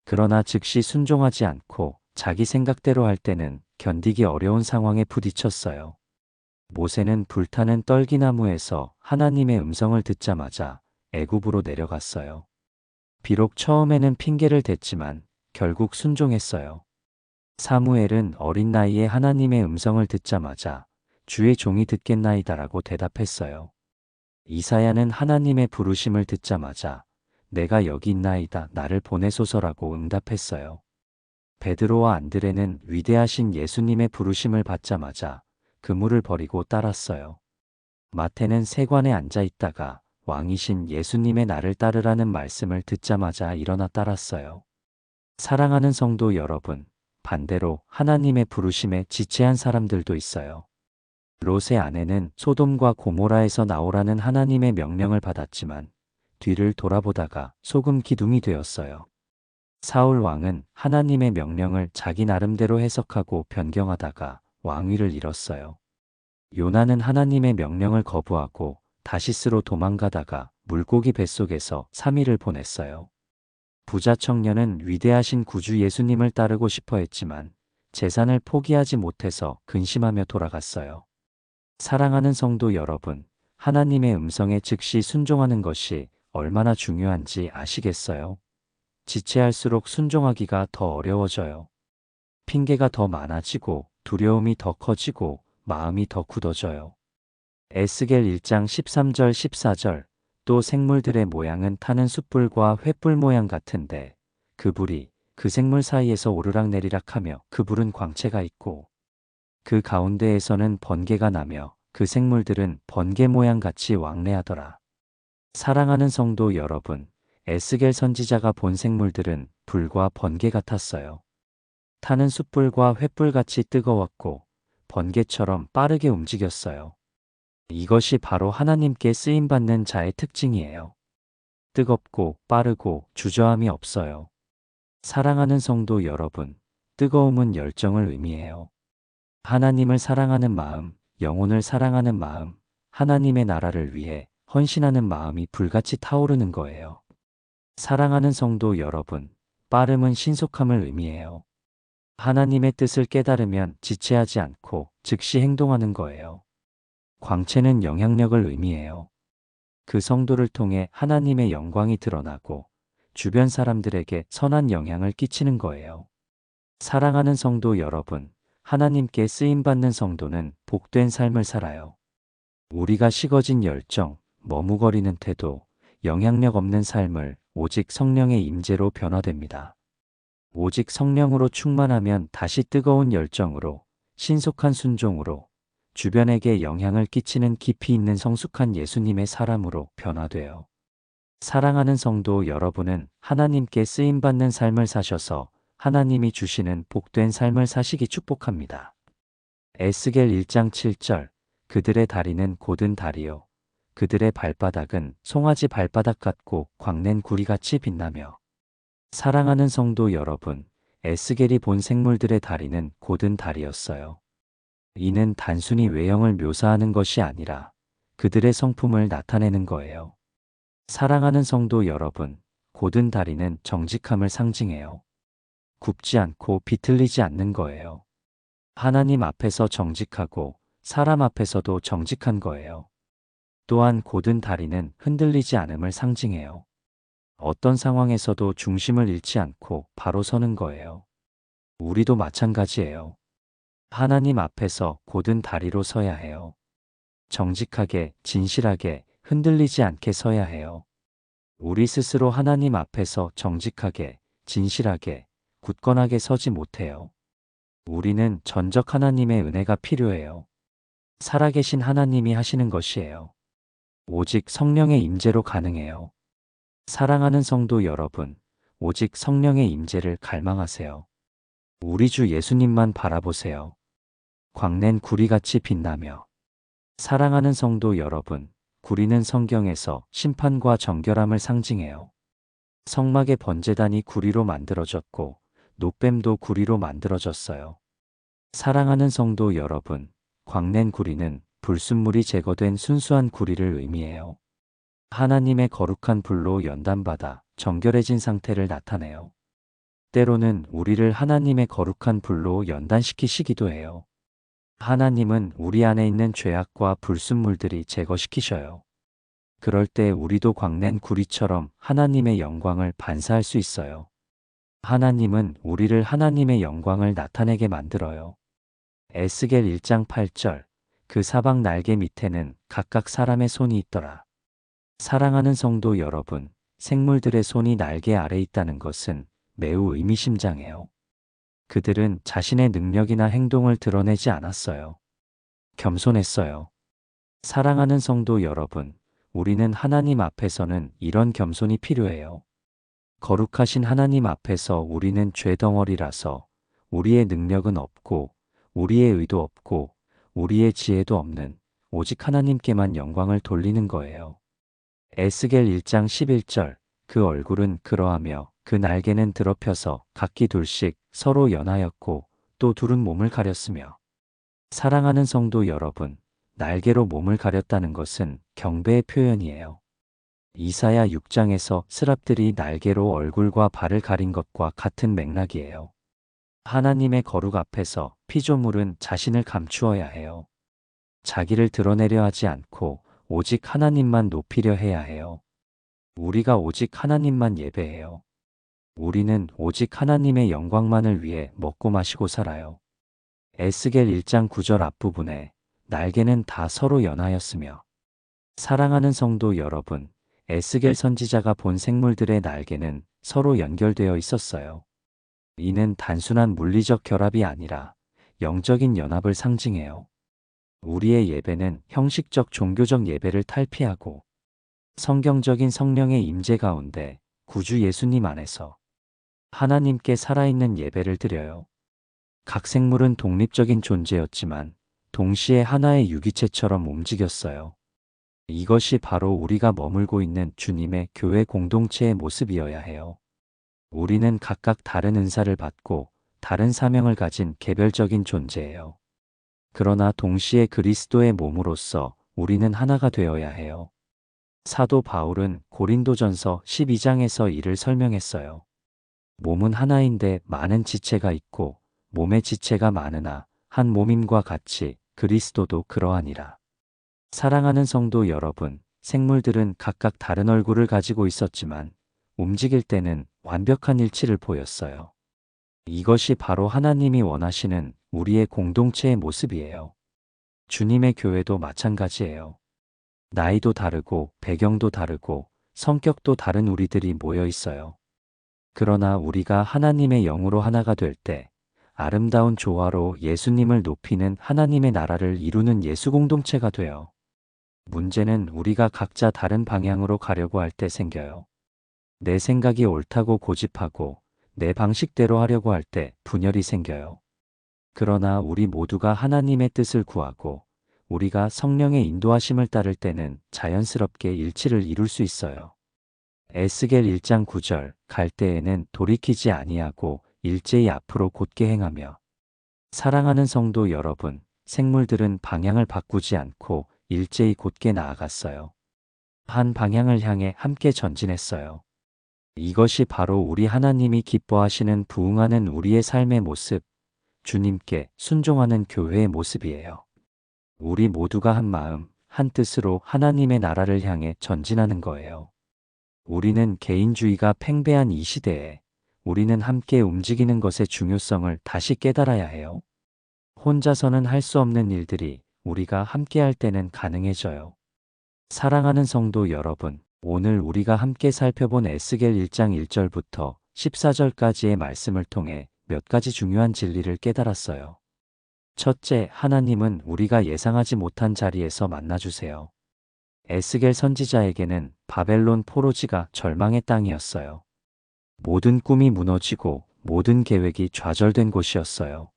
그러나 즉시 순종하지 않고 자기 생각대로 할 때는 견디기 어려운 상황에 부딪혔어요. 모세는 불타는 떨기나무에서 하나님의 음성을 듣자마자 애굽으로 내려갔어요. 비록 처음에는 핑계를 댔지만 결국 순종했어요. 사무엘은 어린 나이에 하나님의 음성을 듣자마자 주의 종이 듣겠나이다라고 대답했어요. 이사야는 하나님의 부르심을 듣자마자 내가 여기 있나이다 나를 보내소서라고 응답했어요. 베드로와 안드레는 위대하신 예수님의 부르심을 받자마자 그물을 버리고 따랐어요. 마태는 세관에 앉아 있다가 왕이신 예수님의 나를 따르라는 말씀을 듣자마자 일어나 따랐어요. 사랑하는 성도 여러분, 반대로 하나님의 부르심에 지체한 사람들도 있어요. 롯의 아내는 소돔과 고모라에서 나오라는 하나님의 명령을 받았지만 뒤를 돌아보다가 소금 기둥이 되었어요. 사울 왕은 하나님의 명령을 자기 나름대로 해석하고 변경하다가 왕위를 잃었어요. 요나는 하나님의 명령을 거부하고 다시스로 도망가다가 물고기 뱃속에서 3일을 보냈어요. 부자 청년은 위대하신 구주 예수님을 따르고 싶어 했지만 재산을 포기하지 못해서 근심하며 돌아갔어요. 사랑하는 성도 여러분, 하나님의 음성에 즉시 순종하는 것이 얼마나 중요한지 아시겠어요? 지체할수록 순종하기가 더 어려워져요. 핑계가 더 많아지고 두려움이 더 커지고 마음이 더 굳어져요. 에스겔 1장 13절 14절 또 생물들의 모양은 타는 숯불과 횃불 모양 같은데 그 불이 그 생물 사이에서 오르락내리락 하며 그 불은 광채가 있고 그 가운데에서는 번개가 나며 그 생물들은 번개 모양 같이 왕래하더라. 사랑하는 성도 여러분, 에스겔 선지자가 본 생물들은 불과 번개 같았어요. 타는 숯불과 횃불같이 뜨거웠고 번개처럼 빠르게 움직였어요. 이것이 바로 하나님께 쓰임받는 자의 특징이에요. 뜨겁고 빠르고 주저함이 없어요. 사랑하는 성도 여러분, 뜨거움은 열정을 의미해요. 하나님을 사랑하는 마음, 영혼을 사랑하는 마음, 하나님의 나라를 위해 헌신하는 마음이 불같이 타오르는 거예요. 사랑하는 성도 여러분, 빠름은 신속함을 의미해요. 하나님의 뜻을 깨달으면 지체하지 않고 즉시 행동하는 거예요. 광채는 영향력을 의미해요. 그 성도를 통해 하나님의 영광이 드러나고 주변 사람들에게 선한 영향을 끼치는 거예요. 사랑하는 성도 여러분, 하나님께 쓰임받는 성도는 복된 삶을 살아요. 우리가 식어진 열정, 머뭇거리는 태도, 영향력 없는 삶을 오직 성령의 임재로 변화됩니다. 오직 성령으로 충만하면 다시 뜨거운 열정으로, 신속한 순종으로, 주변에게 영향을 끼치는 깊이 있는 성숙한 예수님의 사람으로 변화돼요. 사랑하는 성도 여러분은 하나님께 쓰임받는 삶을 사셔서 하나님이 주시는 복된 삶을 사시기 축복합니다. 에스겔 1장 7절 그들의 다리는 곧은 다리요 그들의 발바닥은 송아지 발바닥 같고 광낸 구리같이 빛나며. 사랑하는 성도 여러분, 에스겔이 본 생물들의 다리는 곧은 다리였어요. 이는 단순히 외형을 묘사하는 것이 아니라 그들의 성품을 나타내는 거예요. 사랑하는 성도 여러분, 곧은 다리는 정직함을 상징해요. 굽지 않고 비틀리지 않는 거예요. 하나님 앞에서 정직하고 사람 앞에서도 정직한 거예요. 또한 곧은 다리는 흔들리지 않음을 상징해요. 어떤 상황에서도 중심을 잃지 않고 바로 서는 거예요. 우리도 마찬가지예요. 하나님 앞에서 곧은 다리로 서야 해요. 정직하게, 진실하게, 흔들리지 않게 서야 해요. 우리 스스로 하나님 앞에서 정직하게, 진실하게, 굳건하게 서지 못해요. 우리는 전적 하나님의 은혜가 필요해요. 살아계신 하나님이 하시는 것이에요. 오직 성령의 임재로 가능해요. 사랑하는 성도 여러분, 오직 성령의 임재를 갈망하세요. 우리 주 예수님만 바라보세요. 광낸 구리같이 빛나며. 사랑하는 성도 여러분, 구리는 성경에서 심판과 정결함을 상징해요. 성막의 번제단이 구리로 만들어졌고 놋뱀도 구리로 만들어졌어요. 사랑하는 성도 여러분, 광낸 구리는 불순물이 제거된 순수한 구리를 의미해요. 하나님의 거룩한 불로 연단받아 정결해진 상태를 나타내요. 때로는 우리를 하나님의 거룩한 불로 연단시키시기도 해요. 하나님은 우리 안에 있는 죄악과 불순물들이 제거시키셔요. 그럴 때 우리도 광낸 구리처럼 하나님의 영광을 반사할 수 있어요. 하나님은 우리를 하나님의 영광을 나타내게 만들어요. 에스겔 1장 8절 그 사방 날개 밑에는 각각 사람의 손이 있더라. 사랑하는 성도 여러분, 생물들의 손이 날개 아래 있다는 것은 매우 의미심장해요. 그들은 자신의 능력이나 행동을 드러내지 않았어요. 겸손했어요. 사랑하는 성도 여러분, 우리는 하나님 앞에서는 이런 겸손이 필요해요. 거룩하신 하나님 앞에서 우리는 죄덩어리라서 우리의 능력은 없고 우리의 의도 없고 우리의 지혜도 없는 오직 하나님께만 영광을 돌리는 거예요. 에스겔 1장 11절 그 얼굴은 그러하며 그 날개는 드럽혀서 각기 둘씩 서로 연하였고 또 둘은 몸을 가렸으며. 사랑하는 성도 여러분, 날개로 몸을 가렸다는 것은 경배의 표현이에요. 이사야 6장에서 스랍들이 날개로 얼굴과 발을 가린 것과 같은 맥락이에요. 하나님의 거룩 앞에서 피조물은 자신을 감추어야 해요. 자기를 드러내려 하지 않고 오직 하나님만 높이려 해야 해요. 우리가 오직 하나님만 예배해요. 우리는 오직 하나님의 영광만을 위해 먹고 마시고 살아요. 에스겔 1장 9절 앞부분에 날개는 다 서로 연하였으며. 사랑하는 성도 여러분, 에스겔 선지자가 본 생물들의 날개는 서로 연결되어 있었어요. 이는 단순한 물리적 결합이 아니라 영적인 연합을 상징해요. 우리의 예배는 형식적 종교적 예배를 탈피하고 성경적인 성령의 임재 가운데 구주 예수님 안에서 하나님께 살아있는 예배를 드려요. 각 생물은 독립적인 존재였지만 동시에 하나의 유기체처럼 움직였어요. 이것이 바로 우리가 머물고 있는 주님의 교회 공동체의 모습이어야 해요. 우리는 각각 다른 은사를 받고 다른 사명을 가진 개별적인 존재예요. 그러나 동시에 그리스도의 몸으로서 우리는 하나가 되어야 해요. 사도 바울은 고린도전서 12장에서 이를 설명했어요. 몸은 하나인데 많은 지체가 있고 몸의 지체가 많으나 한 몸임과 같이 그리스도도 그러하니라. 사랑하는 성도 여러분, 생물들은 각각 다른 얼굴을 가지고 있었지만 움직일 때는 완벽한 일치를 보였어요. 이것이 바로 하나님이 원하시는 우리의 공동체의 모습이에요. 주님의 교회도 마찬가지예요. 나이도 다르고 배경도 다르고 성격도 다른 우리들이 모여 있어요. 그러나 우리가 하나님의 영으로 하나가 될 때 아름다운 조화로 예수님을 높이는 하나님의 나라를 이루는 예수 공동체가 돼요. 문제는 우리가 각자 다른 방향으로 가려고 할 때 생겨요. 내 생각이 옳다고 고집하고 내 방식대로 하려고 할 때 분열이 생겨요. 그러나 우리 모두가 하나님의 뜻을 구하고 우리가 성령의 인도하심을 따를 때는 자연스럽게 일치를 이룰 수 있어요. 에스겔 1장 9절 갈 때에는 돌이키지 아니하고 일제히 앞으로 곧게 행하며. 사랑하는 성도 여러분, 생물들은 방향을 바꾸지 않고 일제히 곧게 나아갔어요. 한 방향을 향해 함께 전진했어요. 이것이 바로 우리 하나님이 기뻐하시는 부응하는 우리의 삶의 모습, 주님께 순종하는 교회의 모습이에요. 우리 모두가 한 마음, 한 뜻으로 하나님의 나라를 향해 전진하는 거예요. 우리는 개인주의가 팽배한 이 시대에 우리는 함께 움직이는 것의 중요성을 다시 깨달아야 해요. 혼자서는 할 수 없는 일들이 우리가 함께 할 때는 가능해져요. 사랑하는 성도 여러분, 오늘 우리가 함께 살펴본 에스겔 1장 1절부터 14절까지의 말씀을 통해 몇 가지 중요한 진리를 깨달았어요. 첫째, 하나님은 우리가 예상하지 못한 자리에서 만나주세요. 에스겔 선지자에게는 바벨론 포로지가 절망의 땅이었어요. 모든 꿈이 무너지고 모든 계획이 좌절된 곳이었어요.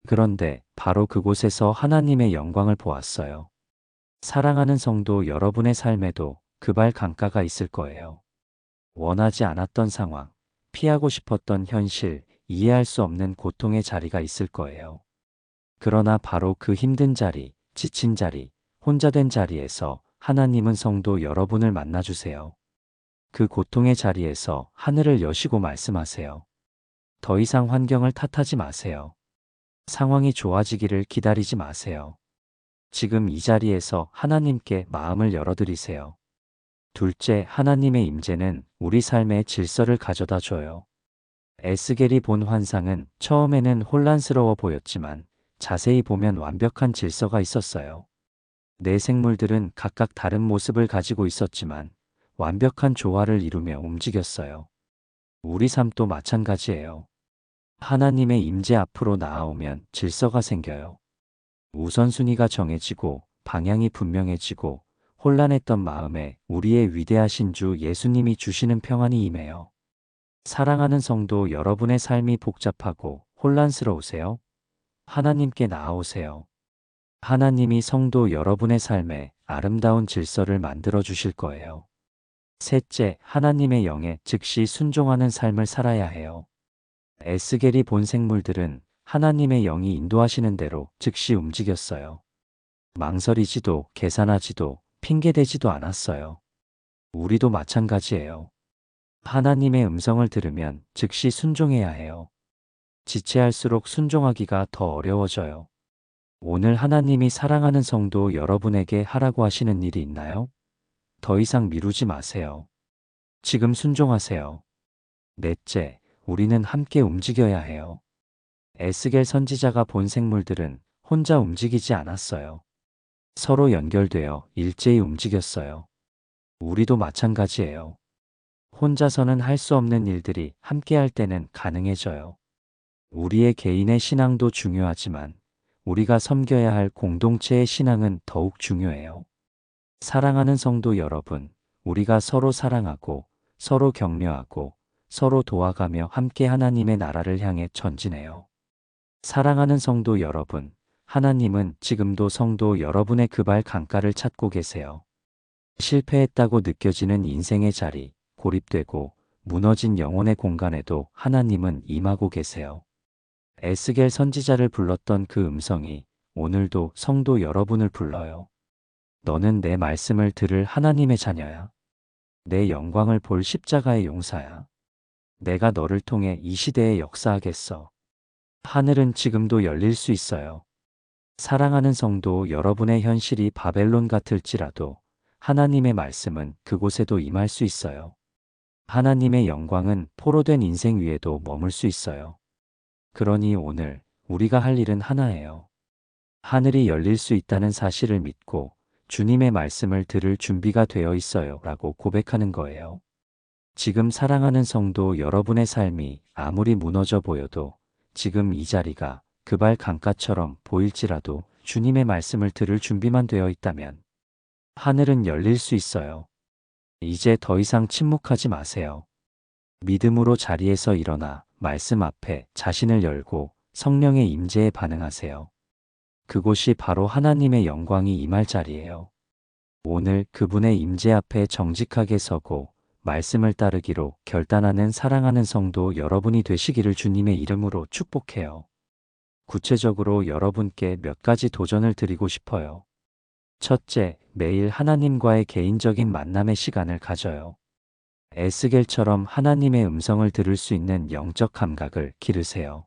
그런데 바로 그곳에서 하나님의 영광을 보았어요. 사랑하는 성도 여러분의 삶에도 그발 강가가 있을 거예요. 원하지 않았던 상황, 피하고 싶었던 현실, 이해할 수 없는 고통의 자리가 있을 거예요. 그러나 바로 그 힘든 자리, 지친 자리, 혼자 된 자리에서 하나님은 성도 여러분을 만나주세요. 그 고통의 자리에서 하늘을 여시고 말씀하세요. 더 이상 환경을 탓하지 마세요. 상황이 좋아지기를 기다리지 마세요. 지금 이 자리에서 하나님께 마음을 열어드리세요. 둘째, 하나님의 임재는 우리 삶의 질서를 가져다 줘요. 에스겔이 본 환상은 처음에는 혼란스러워 보였지만 자세히 보면 완벽한 질서가 있었어요. 내 생물들은 각각 다른 모습을 가지고 있었지만 완벽한 조화를 이루며 움직였어요. 우리 삶도 마찬가지예요. 하나님의 임재 앞으로 나아오면 질서가 생겨요. 우선순위가 정해지고 방향이 분명해지고 혼란했던 마음에 우리의 위대하신 주 예수님이 주시는 평안이 임해요. 사랑하는 성도 여러분의 삶이 복잡하고 혼란스러우세요? 하나님께 나아오세요. 하나님이 성도 여러분의 삶에 아름다운 질서를 만들어 주실 거예요. 셋째, 하나님의 영에 즉시 순종하는 삶을 살아야 해요. 에스겔이 본 생물들은 하나님의 영이 인도하시는 대로 즉시 움직였어요. 망설이지도 계산하지도 핑계대지도 않았어요. 우리도 마찬가지예요. 하나님의 음성을 들으면 즉시 순종해야 해요. 지체할수록 순종하기가 더 어려워져요. 오늘 하나님이 사랑하는 성도 여러분에게 하라고 하시는 일이 있나요? 더 이상 미루지 마세요. 지금 순종하세요. 넷째, 우리는 함께 움직여야 해요. 에스겔 선지자가 본 생물들은 혼자 움직이지 않았어요. 서로 연결되어 일제히 움직였어요. 우리도 마찬가지예요. 혼자서는 할 수 없는 일들이 함께 할 때는 가능해져요. 우리의 개인의 신앙도 중요하지만 우리가 섬겨야 할 공동체의 신앙은 더욱 중요해요. 사랑하는 성도 여러분, 우리가 서로 사랑하고 서로 격려하고 서로 도와가며 함께 하나님의 나라를 향해 전진해요. 사랑하는 성도 여러분, 하나님은 지금도 성도 여러분의 그발 강가를 찾고 계세요. 실패했다고 느껴지는 인생의 자리, 고립되고 무너진 영혼의 공간에도 하나님은 임하고 계세요. 에스겔 선지자를 불렀던 그 음성이 오늘도 성도 여러분을 불러요. 너는 내 말씀을 들을 하나님의 자녀야. 내 영광을 볼 십자가의 용사야. 내가 너를 통해 이 시대에 역사하겠어. 하늘은 지금도 열릴 수 있어요. 사랑하는 성도 여러분의 현실이 바벨론 같을지라도 하나님의 말씀은 그곳에도 임할 수 있어요. 하나님의 영광은 포로된 인생 위에도 머물 수 있어요. 그러니 오늘 우리가 할 일은 하나예요. 하늘이 열릴 수 있다는 사실을 믿고 주님의 말씀을 들을 준비가 되어 있어요 라고 고백하는 거예요. 지금 사랑하는 성도 여러분의 삶이 아무리 무너져 보여도 지금 이 자리가 그발 강가처럼 보일지라도 주님의 말씀을 들을 준비만 되어 있다면 하늘은 열릴 수 있어요. 이제 더 이상 침묵하지 마세요. 믿음으로 자리에서 일어나 말씀 앞에 자신을 열고 성령의 임재에 반응하세요. 그곳이 바로 하나님의 영광이 임할 자리예요. 오늘 그분의 임재 앞에 정직하게 서고 말씀을 따르기로 결단하는 사랑하는 성도 여러분이 되시기를 주님의 이름으로 축복해요. 구체적으로 여러분께 몇 가지 도전을 드리고 싶어요. 첫째, 매일 하나님과의 개인적인 만남의 시간을 가져요. 에스겔처럼 하나님의 음성을 들을 수 있는 영적 감각을 기르세요.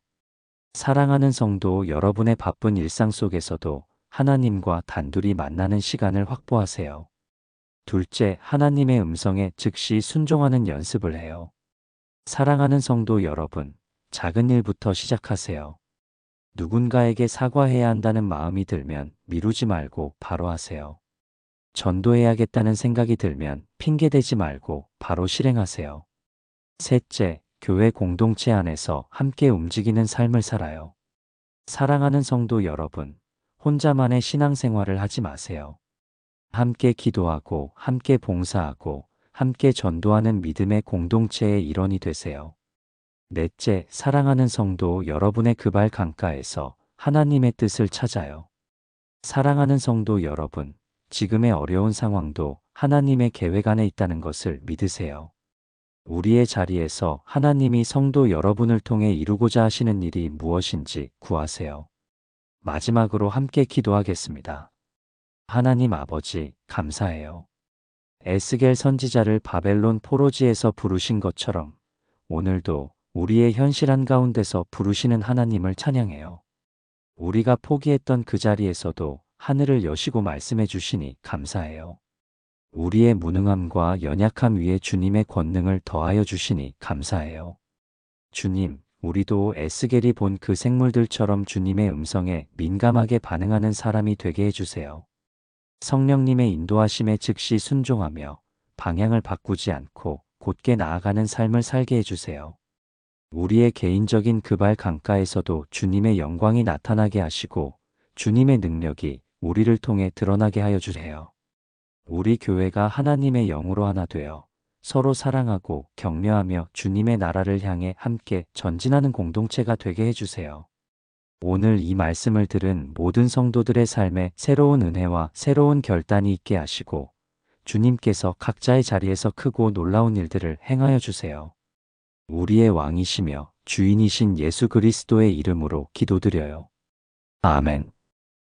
사랑하는 성도 여러분의 바쁜 일상 속에서도 하나님과 단둘이 만나는 시간을 확보하세요. 둘째, 하나님의 음성에 즉시 순종하는 연습을 해요. 사랑하는 성도 여러분, 작은 일부터 시작하세요. 누군가에게 사과해야 한다는 마음이 들면 미루지 말고 바로 하세요. 전도해야겠다는 생각이 들면 핑계대지 말고 바로 실행하세요. 셋째, 교회 공동체 안에서 함께 움직이는 삶을 살아요. 사랑하는 성도 여러분, 혼자만의 신앙생활을 하지 마세요. 함께 기도하고, 함께 봉사하고, 함께 전도하는 믿음의 공동체의 일원이 되세요. 넷째, 사랑하는 성도 여러분의 그발 강가에서 하나님의 뜻을 찾아요. 사랑하는 성도 여러분, 지금의 어려운 상황도 하나님의 계획 안에 있다는 것을 믿으세요. 우리의 자리에서 하나님이 성도 여러분을 통해 이루고자 하시는 일이 무엇인지 구하세요. 마지막으로 함께 기도하겠습니다. 하나님 아버지, 감사해요. 에스겔 선지자를 바벨론 포로지에서 부르신 것처럼 오늘도 우리의 현실 한가운데서 부르시는 하나님을 찬양해요. 우리가 포기했던 그 자리에서도 하늘을 여시고 말씀해 주시니 감사해요. 우리의 무능함과 연약함 위에 주님의 권능을 더하여 주시니 감사해요. 주님, 우리도 에스겔이 본 그 생물들처럼 주님의 음성에 민감하게 반응하는 사람이 되게 해주세요. 성령님의 인도하심에 즉시 순종하며 방향을 바꾸지 않고 곧게 나아가는 삶을 살게 해주세요. 우리의 개인적인 그발 강가에서도 주님의 영광이 나타나게 하시고 주님의 능력이 우리를 통해 드러나게 하여 주세요. 우리 교회가 하나님의 영으로 하나 되어 서로 사랑하고 격려하며 주님의 나라를 향해 함께 전진하는 공동체가 되게 해주세요. 오늘 이 말씀을 들은 모든 성도들의 삶에 새로운 은혜와 새로운 결단이 있게 하시고 주님께서 각자의 자리에서 크고 놀라운 일들을 행하여 주세요. 우리의 왕이시며 주인이신 예수 그리스도의 이름으로 기도드려요. 아멘.